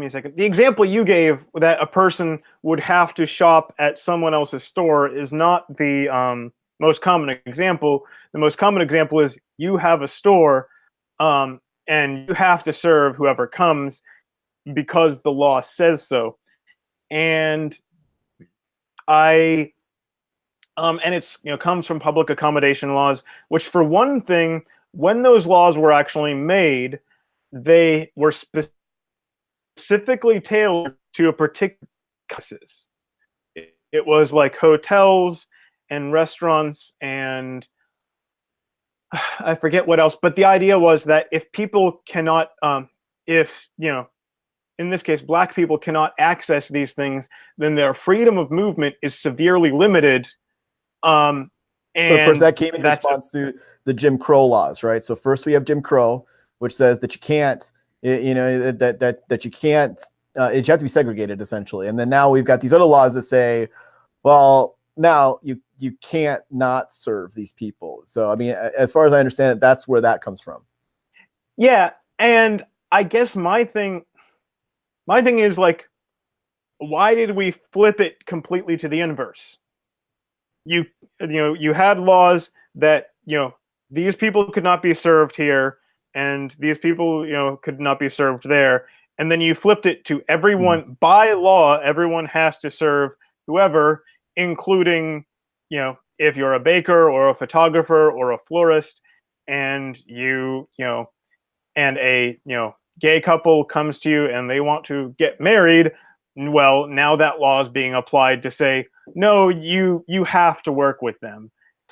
a second. The example you gave, that a person would have to shop at someone else's store, is not the most common example. The most common example is you have a store, and you have to serve whoever comes because the law says so. And it's comes from public accommodation laws, which, for one thing, when those laws were actually made, they were specifically tailored to a particular cases. It was like hotels and restaurants and I forget what else, but the idea was that if people cannot, in this case, black people cannot access these things, then their freedom of movement is severely limited. And of course, that came in response to the Jim Crow laws, right? So first we have Jim Crow, which says that you can't, that you can't, you have to be segregated essentially. And then now we've got these other laws that say, well, now you can't not serve these people. So I mean, as far as I understand it, that's where that comes from. Yeah, and I guess my thing is, like, why did we flip it completely to the inverse? You had laws that these people could not be served here, and these people could not be served there, and then you flipped it to everyone. By law, everyone has to serve whoever, including if you're a baker or a photographer or a florist, and and a gay couple comes to you and they want to get married. Well, now that law is being applied to say, no, you have to work with them,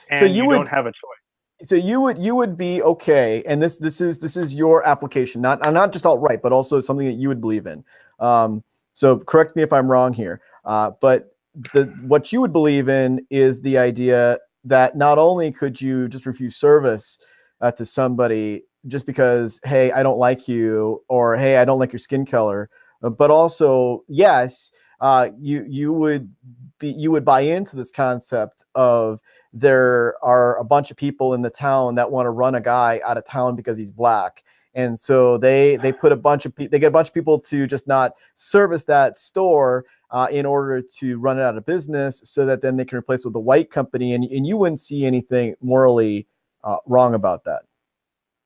and so you don't have a choice. So you would be okay, and this is your application, not just alt-right, but also something that you would believe in. So correct me if I'm wrong here, but what you would believe in is the idea that not only could you just refuse service to somebody just because, hey, I don't like you, or hey, I don't like your skin color, but also, yes, you would buy into this concept of there are a bunch of people in the town that want to run a guy out of town because he's black. And so they get a bunch of people to just not service that store in order to run it out of business, so that then they can replace it with a white company. And you wouldn't see anything morally wrong about that.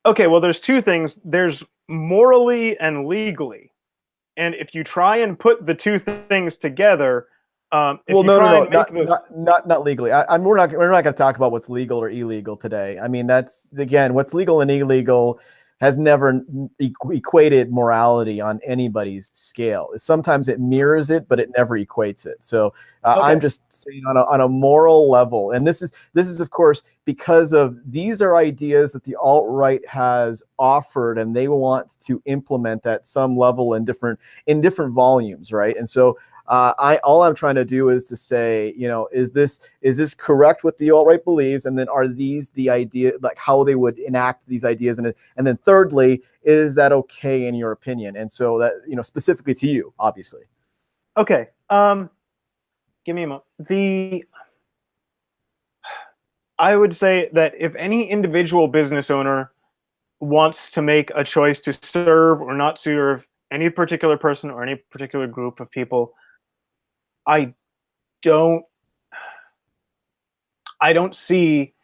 Okay, well, there's two things. There's morally and legally. And if you try and put the two things together, not legally. We're not going to talk about what's legal or illegal today. I mean, that's, again, what's legal and illegal has never equated morality on anybody's scale. Sometimes it mirrors it, but it never equates it. So okay. I'm just saying on a moral level, and this is of course because of these are ideas that the alt-right has offered, and they want to implement at some level in different volumes, right? And so All I'm trying to do is to say, is this correct what the alt-right believes, and then are these the idea, like how they would enact these ideas, and then thirdly, is that okay in your opinion? And so that, specifically to you, obviously. Okay. Give me a moment. I would say that if any individual business owner wants to make a choice to serve or not serve any particular person or any particular group of people, I don't see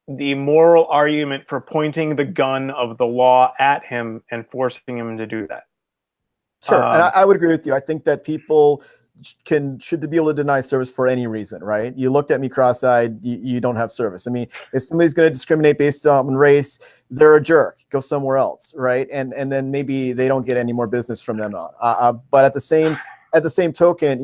the moral argument for pointing the gun of the law at him and forcing him to do that. Sure, and I would agree with you. I think that people should be able to deny service for any reason, right? You looked at me cross-eyed, you don't have service. I mean, if somebody's going to discriminate based on race, they're a jerk. Go somewhere else, right? And then maybe they don't get any more business from them on. But at the same token,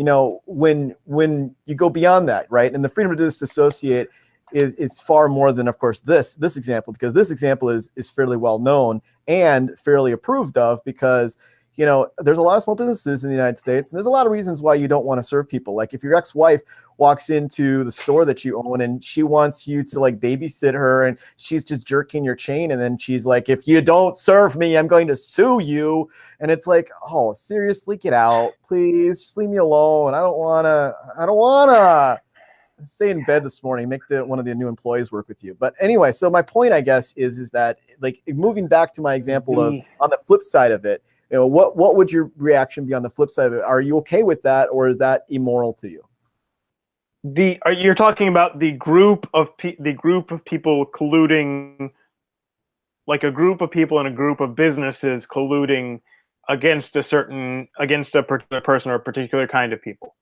when you go beyond that, right? And the freedom to disassociate is far more than, of course, this example, because this example is fairly well known and fairly approved of, because there's a lot of small businesses in the United States, and there's a lot of reasons why you don't want to serve people. Like if your ex-wife walks into the store that you own and she wants you to like babysit her, and she's just jerking your chain, and then she's like, if you don't serve me, I'm going to sue you. And it's like, oh, seriously, get out, please, just leave me alone. I don't wanna stay in bed this morning, make one of the new employees work with you. But anyway, so my point, I guess, is that, like, moving back to my example of on the flip side of it, what would your reaction be on the flip side of it? Are you okay with that, or is that immoral to you? You're talking about the group of people colluding, like a group of people and a group of businesses colluding against a particular person or a particular kind of people.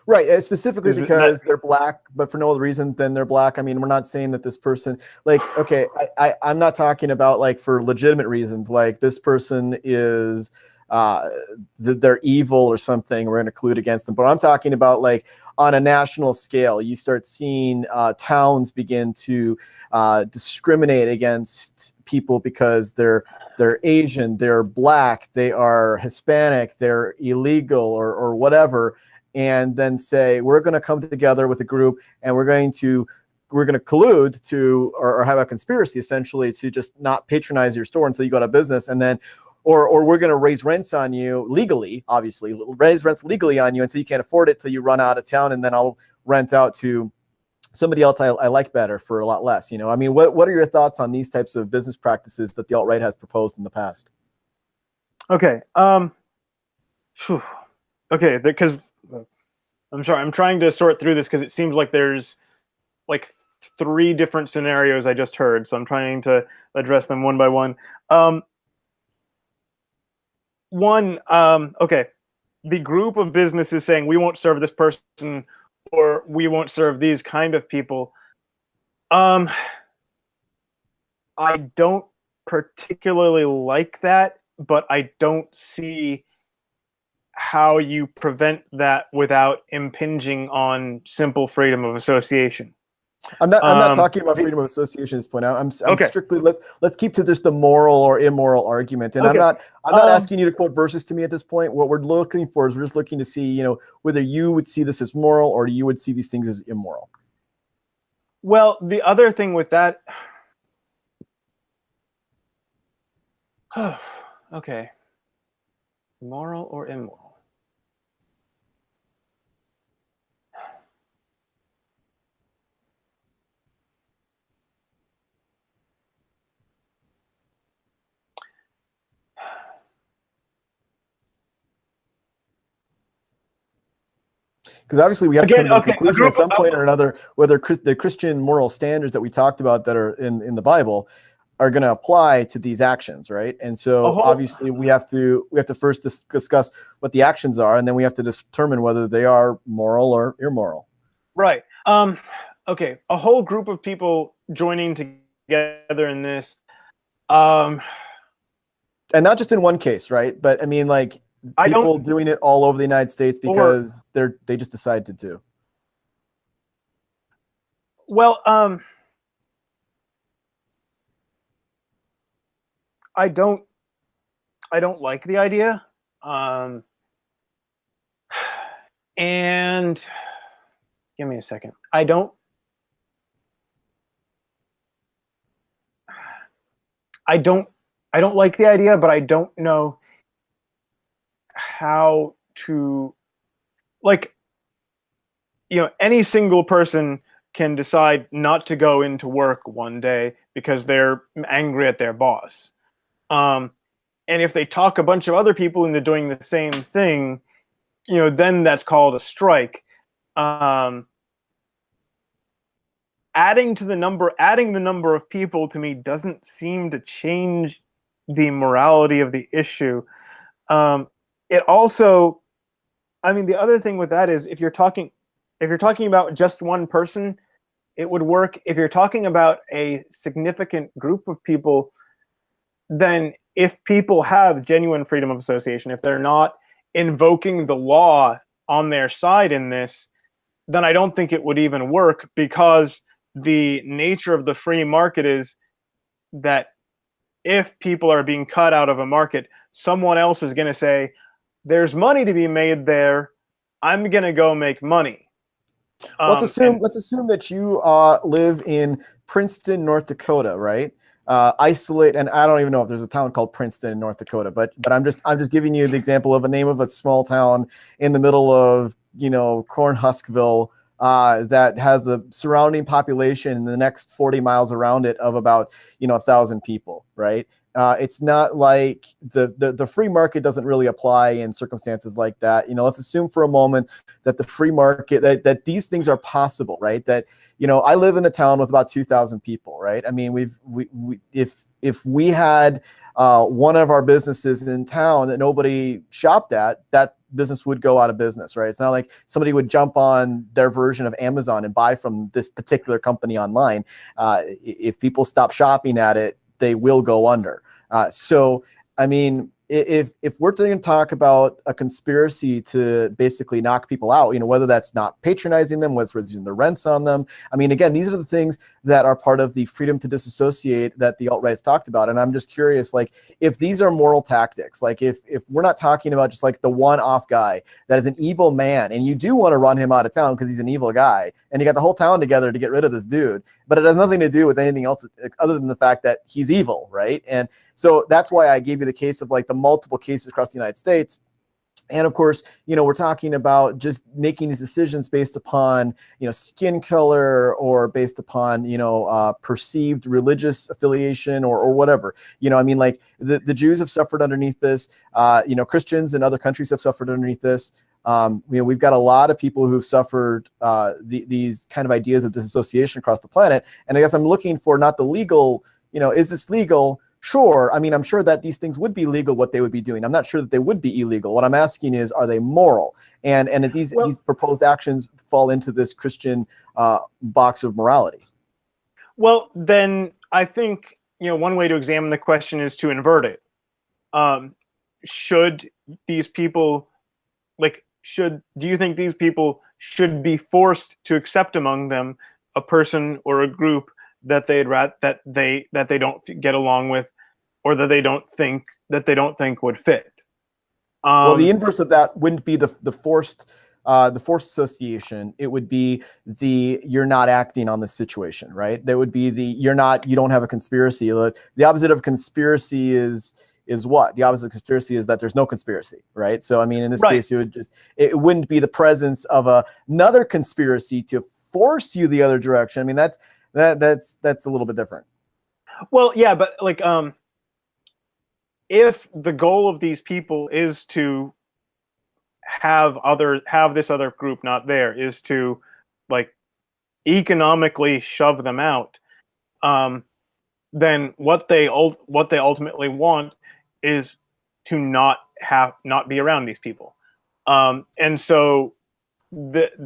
Right, specifically because they're black, but for no other reason than they're black. I mean, we're not saying that this person, like, okay, I'm not talking about like for legitimate reasons, like this person is, they're evil or something, we're going to collude against them. But I'm talking about like on a national scale, you start seeing towns begin to discriminate against people because they're Asian, they're black, they are Hispanic, they're illegal or whatever. And then say, we're going to come together with a group, and we're going to collude to, or have a conspiracy essentially to just not patronize your store until you go out of business. And then, or we're going to raise rents on you legally, obviously raise rents legally on you until you can't afford it, till you run out of town. And then I'll rent out to somebody else I like better for a lot less. I mean, what are your thoughts on these types of business practices that the alt-right has proposed in the past? Okay. Okay. Because I'm sorry, I'm trying to sort through this because it seems like there's like 3 different scenarios I just heard. So I'm trying to address them one by one. Okay. The group of businesses saying we won't serve this person or we won't serve these kind of people. I don't particularly like that, but I don't see how you prevent that without impinging on simple freedom of association. I'm not talking about freedom of association at this point. I'm okay. Strictly let's keep to just the moral or immoral argument. And okay. I'm not asking you to quote verses to me at this point. What we're looking for is we're just looking to see, whether you would see this as moral or you would see these things as immoral. Well, the other thing with that, okay, moral or immoral? Because obviously we have to come to the conclusion at some point or another whether the Christian moral standards that we talked about that are in the Bible are going to apply to these actions, right? And so obviously we have to first discuss what the actions are, and then we have to determine whether they are moral or immoral. Right. Okay. A whole group of people joining together in this, and not just in one case, right? But I mean, like, people doing it all over the United States because they just decided to. Well, I don't like the idea. And give me a second. I don't I don't I don't like the idea, but I don't know how to, like, any single person can decide not to go into work one day because they're angry at their boss. Um, and if they talk a bunch of other people into doing the same thing, then that's called a strike. Um, adding the number of people to me doesn't seem to change the morality of the issue. Um, it also, I mean, the other thing with that is if you're talking about just one person, it would work. If you're talking about a significant group of people, then if people have genuine freedom of association, if they're not invoking the law on their side in this, then I don't think it would even work, because the nature of the free market is that if people are being cut out of a market, someone else is going to say, there's money to be made there. I'm going to go make money. Let's And assume that you live in Princeton, North Dakota, right? Isolate, and I don't even know if there's a town called Princeton in North Dakota, but I'm just giving you the example of a name of a small town in the middle of Cornhuskville, that has the surrounding population in the next 40 miles around it of about 1,000 people, right? It's not like the free market doesn't really apply in circumstances like that. Let's assume for a moment that the free market, that these things are possible, right? That I live in a town with about 2,000 people, right? I mean, if we had one of our businesses in town that nobody shopped at, that business would go out of business, right? It's not like somebody would jump on their version of Amazon and buy from this particular company online. If people stop shopping at it, they will go under. So, I mean, if we're going to talk about a conspiracy to basically knock people out, whether that's not patronizing them, whether it's using the rents on them. I mean, again, these are the things that are part of the freedom to disassociate that the alt-right's talked about. And I'm just curious, like, if these are moral tactics, like if we're not talking about just like the one-off guy that is an evil man, and you do want to run him out of town because he's an evil guy, and you got the whole town together to get rid of this dude, but it has nothing to do with anything else other than the fact that he's evil, right? And so that's why I gave you the case of like the multiple cases across the United States. And of course, we're talking about just making these decisions based upon, skin color, or based upon, perceived religious affiliation, or whatever. I mean, like the Jews have suffered underneath this. Christians in other countries have suffered underneath this. We've got a lot of people who've suffered these kind of ideas of disassociation across the planet. And I guess I'm looking for not the legal, is this legal? Sure. I mean, I'm sure that these things would be legal, what they would be doing. I'm not sure that they would be illegal. What I'm asking is, are they moral? And if these proposed actions fall into this Christian box of morality? well, then I think one way to examine the question is to invert it. Should these people, do you think these people should be forced to accept among them a person or a group that they don't get along with, or that they don't think would fit? Well, the inverse of that wouldn't be the forced association. It would be you're not acting on the situation, right? That would be you don't have a conspiracy. The opposite of conspiracy is what? The opposite of conspiracy is that there's no conspiracy, right? So I mean, in this case, it wouldn't be the presence of another conspiracy to force you the other direction. I mean, that's a little bit different. Well, yeah, but like, if the goal of these people is to have this other group not there, is to like economically shove them out, then what they ultimately want is to not be around these people. And so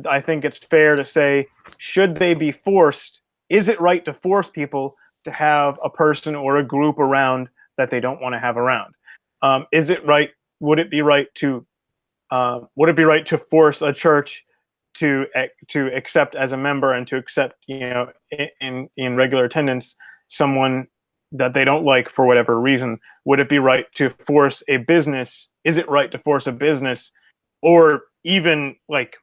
I think it's fair to say, should they be forced? Is it right to force people to have a person or a group around that they don't want to have around? Is it right? Would it be right to force a church to accept as a member, and to accept in regular attendance someone that they don't like for whatever reason? Would it be right to force a business? Is it right to force a business, or even like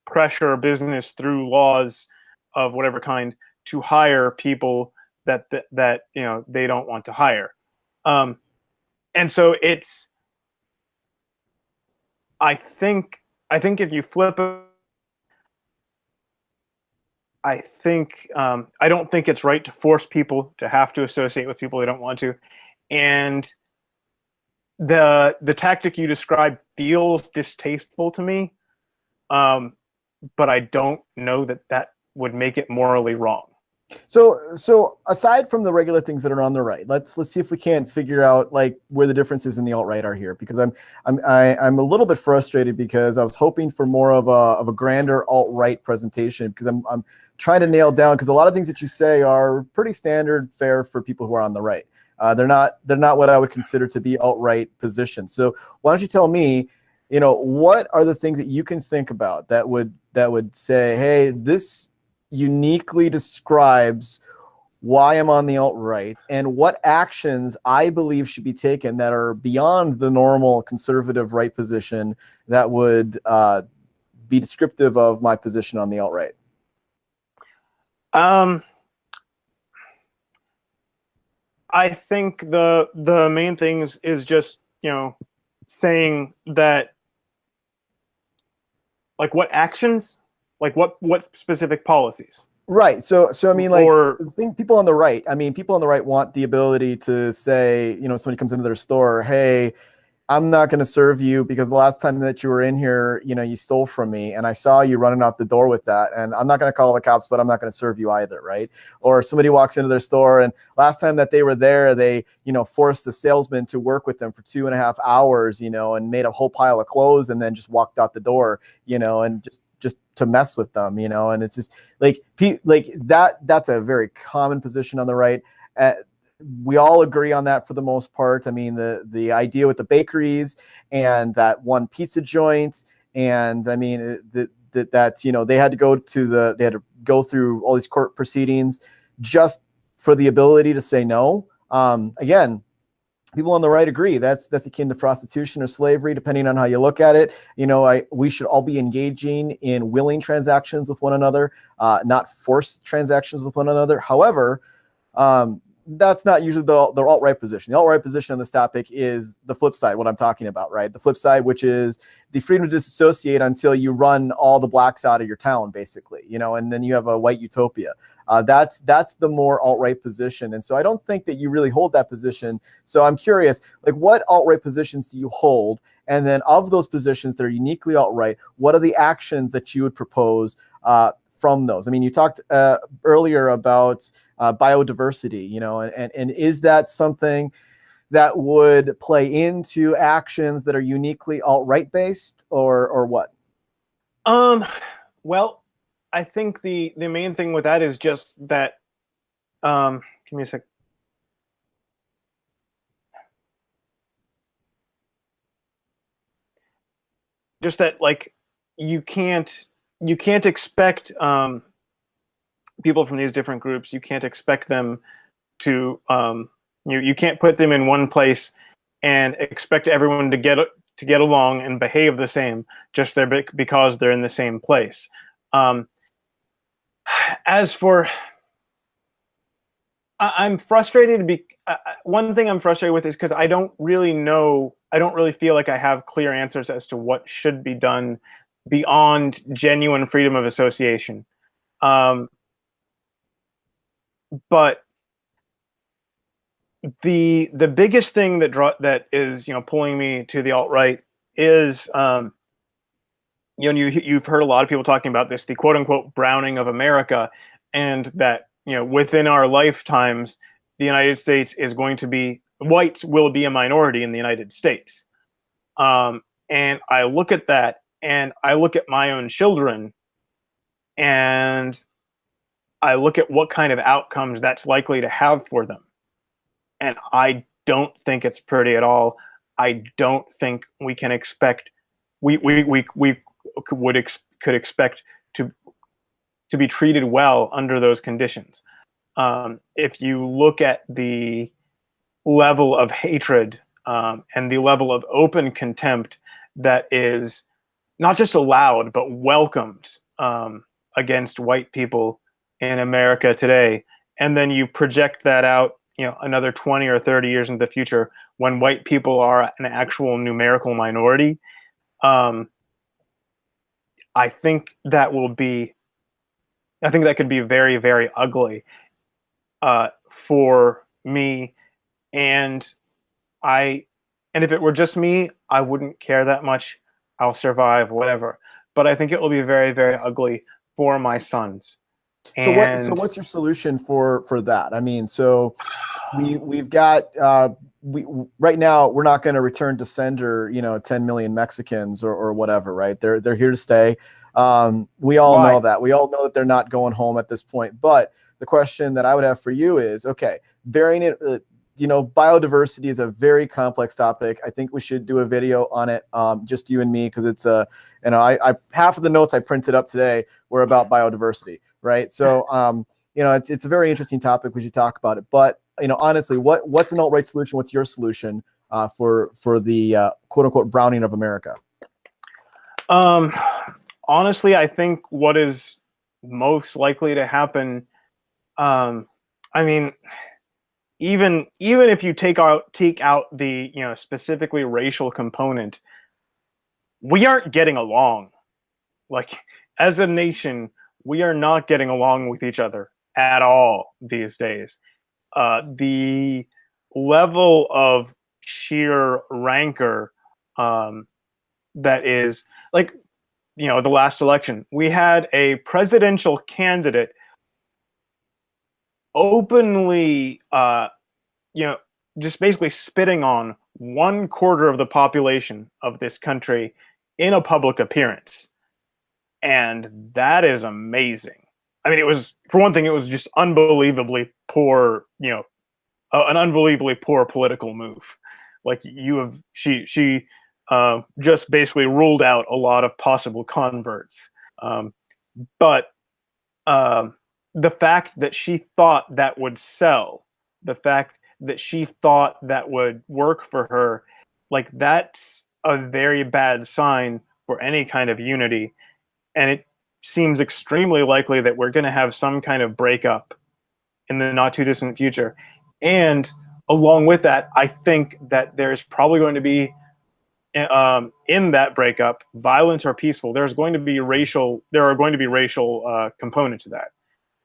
pressure a business through laws of whatever kind to hire people that you know they don't want to hire. And so it's I think if you flip it, I don't think it's right to force people to have to associate with people they don't want to. And the tactic you described feels distasteful to me, but I don't know that would make it morally wrong. So aside from the regular things that are on the right, let's see if we can't figure out like where the differences in the alt-right are here, because I'm a little bit frustrated because I was hoping for more of a grander alt-right presentation, because I'm trying to nail down, because a lot of things that you say are pretty standard fare for people who are on the right. They're not what I would consider to be alt-right positions. So why don't you tell me, you know, what are the things that you can think about that would say, hey, this uniquely describes why I'm on the alt-right, and what actions I believe should be taken that are beyond the normal conservative right position that would be descriptive of my position on the alt-right. I think the main things is just, you know, saying that, like, what actions, like what specific policies. Right. So I mean, like, Or people on the right, I mean, people on the right want the ability to say, you know, somebody comes into their store, hey, I'm not going to serve you because the last time that you were in here, you know, you stole from me and I saw you running out the door with that, and I'm not going to call the cops, but I'm not going to serve you either, right? Or somebody walks into their store and last time that they were there, they, you know, forced the salesman to work with them for 2.5 hours, you know, and made a whole pile of clothes and then just walked out the door, you know, and just to mess with them, you know. And it's just like that's a very common position on the right. We all agree on that for the most part. I mean, the idea with the bakeries and that one pizza joint, and I mean that you know they had to go through all these court proceedings just for the ability to say no. Again, people on the right agree that's akin to prostitution or slavery, depending on how you look at it. You know, we should all be engaging in willing transactions with one another, not forced transactions with one another. However, that's not usually the alt-right position. The alt-right position on this topic is the flip side, what I'm talking about, right? The flip side, which is the freedom to disassociate until you run all the blacks out of your town, basically, you know, and then you have a white utopia. That's the more alt-right position. And so I don't think that you really hold that position. So I'm curious, like, what alt-right positions do you hold? And then of those positions that are uniquely alt-right, what are the actions that you would propose from those? I mean, you talked earlier about biodiversity, you know, and is that something that would play into actions that are uniquely alt-right based, or what? Well, I think the main thing with that is just that, give me a sec. Just that, like, you can't expect people from these different groups. You can't expect them to you can't put them in one place and expect everyone to get along and behave the same just there because they're in the same place. As for, I'm frustrated. One thing I'm frustrated with is because I don't really feel like I have clear answers as to what should be done beyond genuine freedom of association. But the biggest thing that is, you know, pulling me to the alt-right is, you know, you've heard a lot of people talking about this, the quote unquote browning of America, and that, you know, within our lifetimes, the United States is going to be, whites will be a minority in the United States. And I look at that, and I look at my own children, and I look at what kind of outcomes that's likely to have for them. And I don't think it's pretty at all. I don't think we can expect, we could expect to be treated well under those conditions. If you look at the level of hatred and the level of open contempt that is not just allowed but welcomed against white people in America today, and then you project that out, another 20 or 30 years into the future when white people are an actual numerical minority. um, I think that will be, I think that could be very, very ugly for me. And I, and if it were just me, I wouldn't care that much. I'll survive, whatever. But I think it will be very, very ugly for my sons. So And what's your solution for that? I mean, so we've got we right now we're not going to return to sender 10 million Mexicans or whatever, right? They're here to stay. We all know why? that. We all know that they're not going home at this point. But the question that I would have for you is, okay, bearing it, biodiversity is a very complex topic. I think we should do a video on it, just you and me, because it's I half of the notes I printed up today were about biodiversity, right? So, it's a very interesting topic. We should talk about it. But honestly, what's an alt-right solution? What's your solution for the quote unquote browning of America? Honestly, I think what is most likely to happen, I mean, even if you take out the specifically racial component, we aren't getting along. Like, as a nation, we are not getting along with each other at all these days. The level of sheer rancor, that is, like, the last election, we had a presidential candidate openly, just basically spitting on 1/4 of the population of this country in a public appearance. And that is amazing. I mean, it was, for one thing, it was just unbelievably poor, an unbelievably poor political move. Like, she just basically ruled out a lot of possible converts. But um, the fact that she thought that would sell, the fact that she thought that would work for her, like, that's a very bad sign for any kind of unity. And it seems extremely likely that we're going to have some kind of breakup in the not too distant future. And along with that, I think that there's probably going to be, in that breakup, violent or peaceful, there are going to be racial components to that.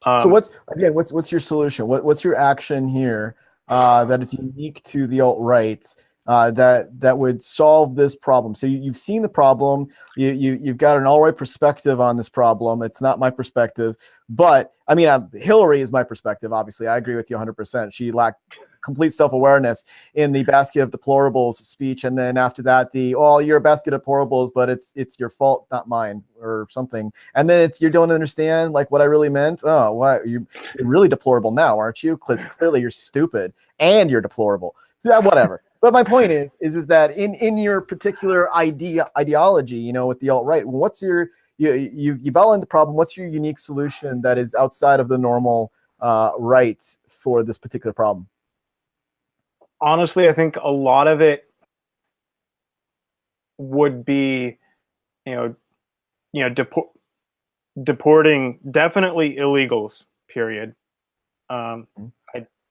So Um, what's your solution? What's your action here that is unique to the alt-right that would solve this problem? So you've seen the problem. You've got an alt-right perspective on this problem. It's not my perspective, but I mean, Hillary is my perspective. Obviously, I agree with you 100%. She lacked complete self-awareness in the basket of deplorables speech, and then after that, you're a basket of deplorables, but it's your fault, not mine, or something. And then you don't understand like what I really meant. Oh, what, you're really deplorable now, aren't you? Because clearly you're stupid and you're deplorable. So whatever. But my point is that in your particular ideology, with the alt-right, what's your you've outlined the problem. What's your unique solution that is outside of the normal right for this particular problem? Honestly, I think a lot of it would be, you know, deporting definitely illegals. Period. Um,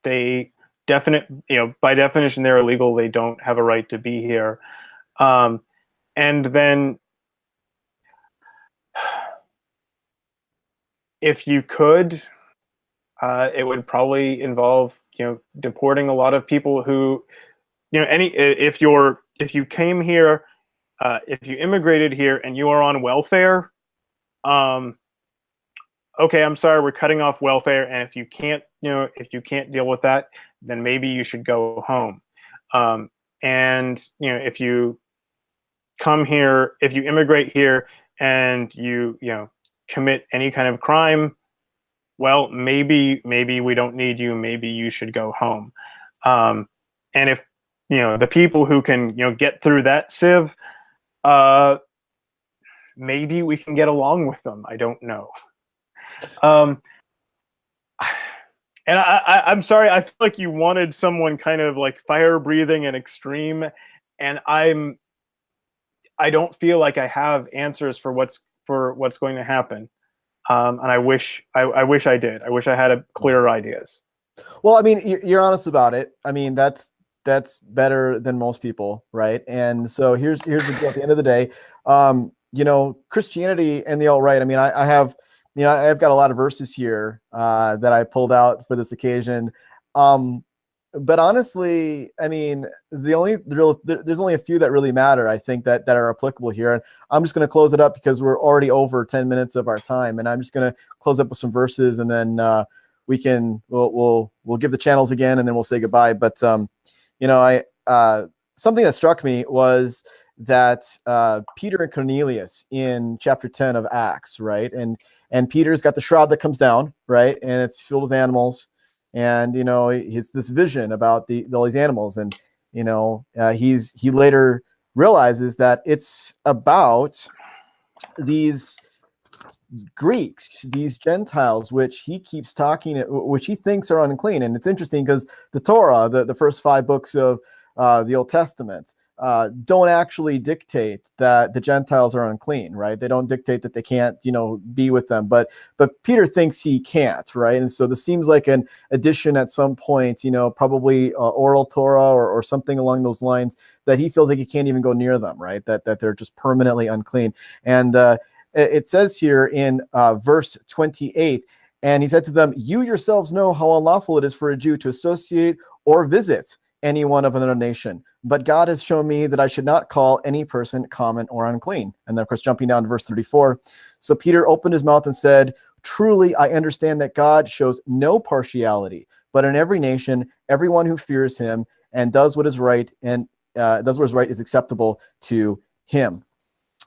they by definition, they're illegal. They don't have a right to be here. Um, and then, if you could, it would probably involve, deporting a lot of people who, if you came here, if you immigrated here and you are on welfare, um, okay, I'm sorry, we're cutting off welfare, and if you can't deal with that, then maybe you should go home. And if you come here, if you immigrate here and you commit any kind of crime, well, maybe we don't need you. Maybe you should go home. And if the people who can get through that sieve, uh, maybe we can get along with them. I don't know. Um, and I'm sorry. I feel like you wanted someone kind of like fire breathing and extreme, and I don't feel like I have answers for what's going to happen. And I wish I did. I wish I had clearer ideas. Well, I mean, you're honest about it. I mean, that's better than most people, right? And so here's the deal. At the end of the day, you know, Christianity and the alt-right. I mean, I have, you know, I've got a lot of verses here that I pulled out for this occasion. But honestly, I mean, there's only a few that really matter, I think, that are applicable here. And I'm just going to close it up because we're already over 10 minutes of our time, and I'm just going to close up with some verses, and then we'll give the channels again, and then we'll say goodbye. But you know, something that struck me was that Peter and Cornelius in chapter 10 of Acts, right? And Peter's got the shroud that comes down, right? And it's filled with animals. And, you know, it's this vision about all these animals. And, you know, he later realizes that it's about these Greeks, these Gentiles, which he keeps which he thinks are unclean. And it's interesting because the Torah, the first 5 books of the Old Testament, don't actually dictate that the Gentiles are unclean, right? They don't dictate that they can't, you know, be with them. But Peter thinks he can't, right? And so this seems like an addition at some point, you know, probably oral Torah or something along those lines, that he feels like he can't even go near them, right? That they're just permanently unclean. And it says here in verse 28, and he said to them, "You yourselves know how unlawful it is for a Jew to associate or visit anyone of another nation. But God has shown me that I should not call any person common or unclean." And then, of course, jumping down to verse 34. "So Peter opened his mouth and said, 'Truly, I understand that God shows no partiality, but in every nation, everyone who fears him and does what is right is acceptable to him.'"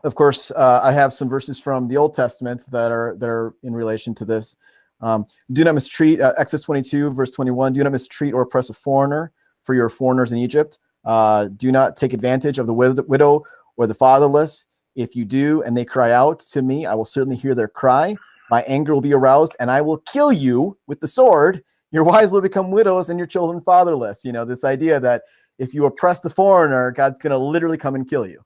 Of course, I have some verses from the Old Testament that are in relation to this. Do not mistreat, Exodus 22, verse 21, "Do not mistreat or oppress a foreigner, for you are foreigners in Egypt. Do not take advantage of the widow or the fatherless. If you do, and they cry out to me, I will certainly hear their cry. My anger will be aroused, and I will kill you with the sword. Your wives will become widows, and your children fatherless." You know, this idea that if you oppress the foreigner, God's going to literally come and kill you.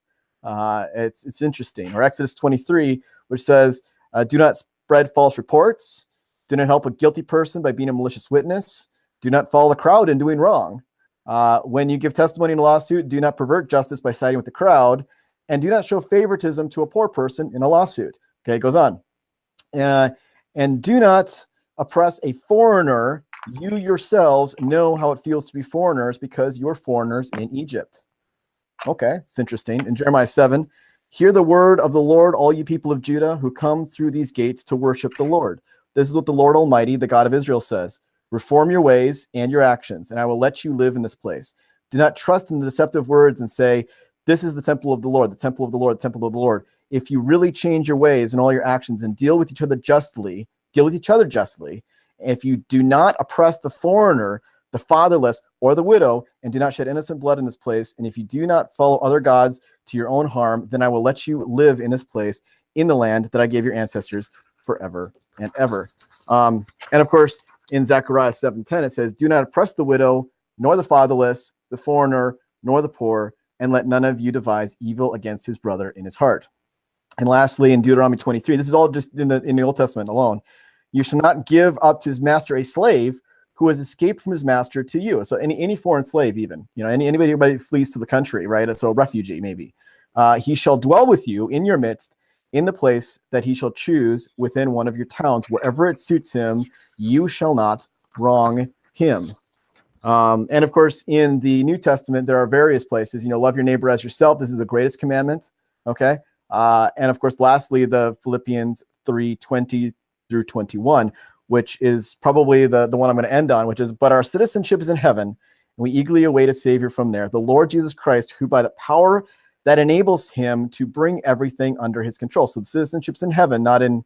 It's interesting. Or Exodus 23, which says, "Do not spread false reports. Do not help a guilty person by being a malicious witness. Do not follow the crowd in doing wrong. When you give testimony in a lawsuit, do not pervert justice by siding with the crowd, and do not show favoritism to a poor person in a lawsuit." Okay, it goes on. "And do not oppress a foreigner. You yourselves know how it feels to be foreigners, because you're foreigners in Egypt." Okay, it's interesting. In Jeremiah 7, "Hear the word of the Lord, all you people of Judah who come through these gates to worship the Lord. This is what the Lord Almighty, the God of Israel, says. Reform your ways and your actions, and I will let you live in this place. Do not trust in the deceptive words and say, 'This is the temple of the Lord, the temple of the Lord, the temple of the Lord.' If you really change your ways and all your actions and deal with each other justly, if you do not oppress the foreigner, the fatherless, or the widow, and do not shed innocent blood in this place, and if you do not follow other gods to your own harm, then I will let you live in this place, in the land that I gave your ancestors forever and ever." And of course, in Zechariah 7:10, it says, "Do not oppress the widow, nor the fatherless, the foreigner, nor the poor, and let none of you devise evil against his brother in his heart." And lastly, in Deuteronomy 23, this is all just in the Old Testament alone, "You shall not give up to his master a slave who has escaped from his master to you." So any foreign slave, even, you know, anybody who flees to the country, right? So a refugee, maybe. "He shall dwell with you in your midst, in the place that he shall choose within one of your towns, wherever it suits him. You shall not wrong him." And of course, in the New Testament, there are various places, you know, love your neighbor as yourself. This is the greatest commandment. Okay. And of course, lastly, the Philippians 3:20 through 21, which is probably the one I'm going to end on, which is, "But our citizenship is in heaven, and we eagerly await a Savior from there, the Lord Jesus Christ, who by the power that enables him to bring everything under his control." So the citizenship's in heaven, not in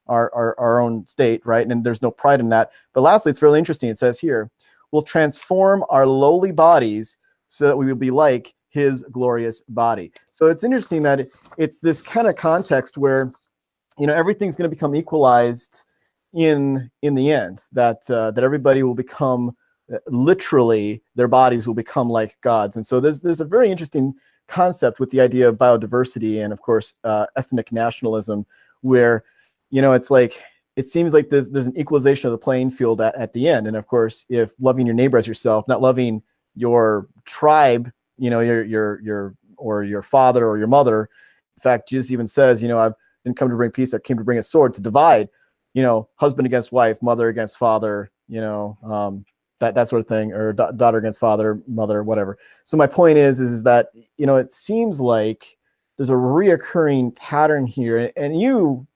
our own state, right? And there's no pride in that. But lastly, it's really interesting. It says here, "Will transform our lowly bodies so that we will be like his glorious body." So it's interesting that it's this kind of context where, you know, everything's going to become equalized in the end, that everybody will become, literally, their bodies will become like God's. And so there's a very interesting concept with the idea of biodiversity and, of course, ethnic nationalism, where, you know, it's like, it seems like there's an equalization of the playing field at the end. And of course, if loving your neighbor as yourself, not loving your tribe, you know, your father or your mother. In fact, Jesus even says, you know, I've didn't come to bring peace, I came to bring a sword, to divide, you know, husband against wife, mother against father, you know, that sort of thing, or daughter against father, mother, whatever. So my point is that, you know, it seems like there's a reoccurring pattern here, and you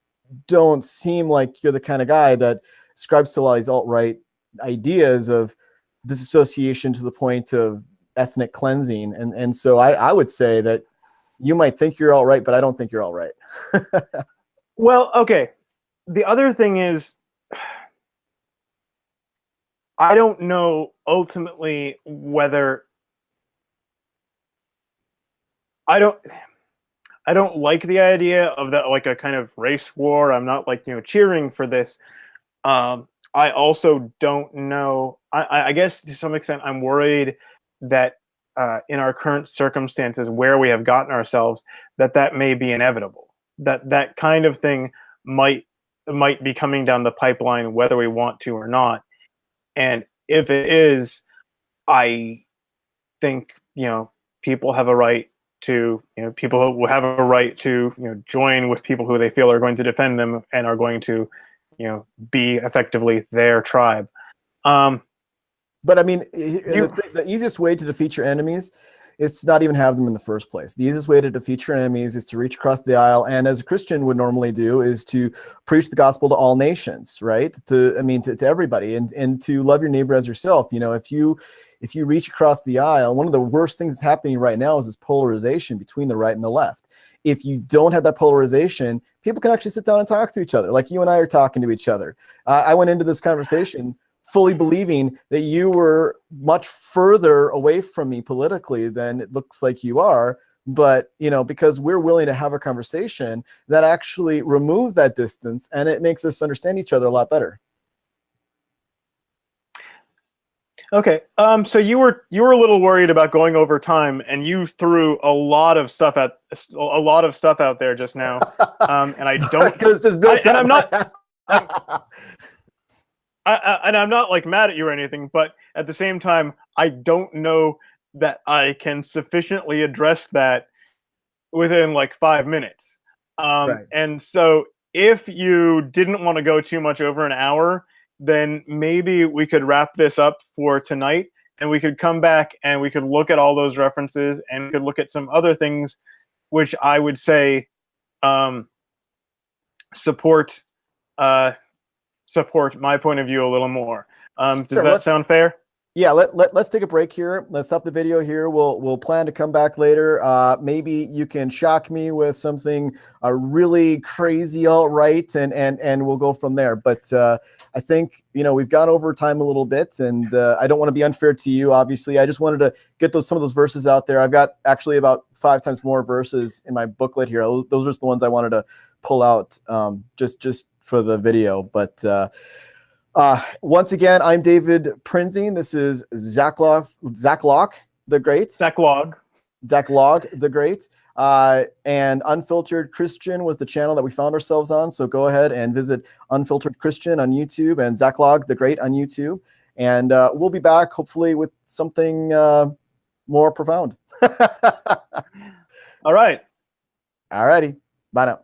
don't seem like you're the kind of guy that ascribes to a lot of these alt-right ideas of disassociation to the point of ethnic cleansing. And so I would say that you might think you're all right, but I don't think you're all right. Well, okay. The other thing is, I don't know ultimately whether I don't like the idea of that, like a kind of race war. I'm not like, you know, cheering for this. I also don't know. I guess to some extent I'm worried that in our current circumstances where we have gotten ourselves, that may be inevitable. That kind of thing might be coming down the pipeline whether we want to or not. And if it is, I think, you know, people have a right to, you know, people will have a right to, you know, join with people who they feel are going to defend them and are going to, you know, be effectively their tribe. But I mean, the easiest way to defeat your enemies is to not even have them in the first place. The easiest way to defeat your enemies is to reach across the aisle, and as a Christian would normally do, is to preach the gospel to all nations, right? To everybody, and to love your neighbor as yourself. You know, if you reach across the aisle, one of the worst things that's happening right now is this polarization between the right and the left. If you don't have that polarization, people can actually sit down and talk to each other, like you and I are talking to each other. I went into this conversation fully believing that you were much further away from me politically than it looks like you are. But, you know, because we're willing to have a conversation, that actually removes that distance, and it makes us understand each other a lot better. Okay. So you were a little worried about going over time, and you threw a lot of stuff out there just now. And I don't. Because it's just built and I'm not. and I'm not like mad at you or anything, but at the same time, I don't know that I can sufficiently address that within like 5 minutes. Right. And so if you didn't want to go too much over an hour, then maybe we could wrap this up for tonight, and we could come back and we could look at all those references, and we could look at some other things which I would say support my point of view a little more. Does that sound fair? Yeah, let's take a break here. Let's stop the video here. We'll plan to come back later. Maybe you can shock me with something really crazy alt-right, and we'll go from there. But I think, you know, we've gone over time a little bit, and I don't want to be unfair to you, obviously. I just wanted to get some of those verses out there. I've got actually about 5 times more verses in my booklet here. Those are the ones I wanted to pull out just for the video. But once again, I'm David Prinzing. This is Zach Locke the Great. Zach Locke the Great. And Unfiltered Christian was the channel that we found ourselves on. So go ahead and visit Unfiltered Christian on YouTube and Zach Locke the Great on YouTube. And we'll be back hopefully with something more profound. All right. All righty. Bye now.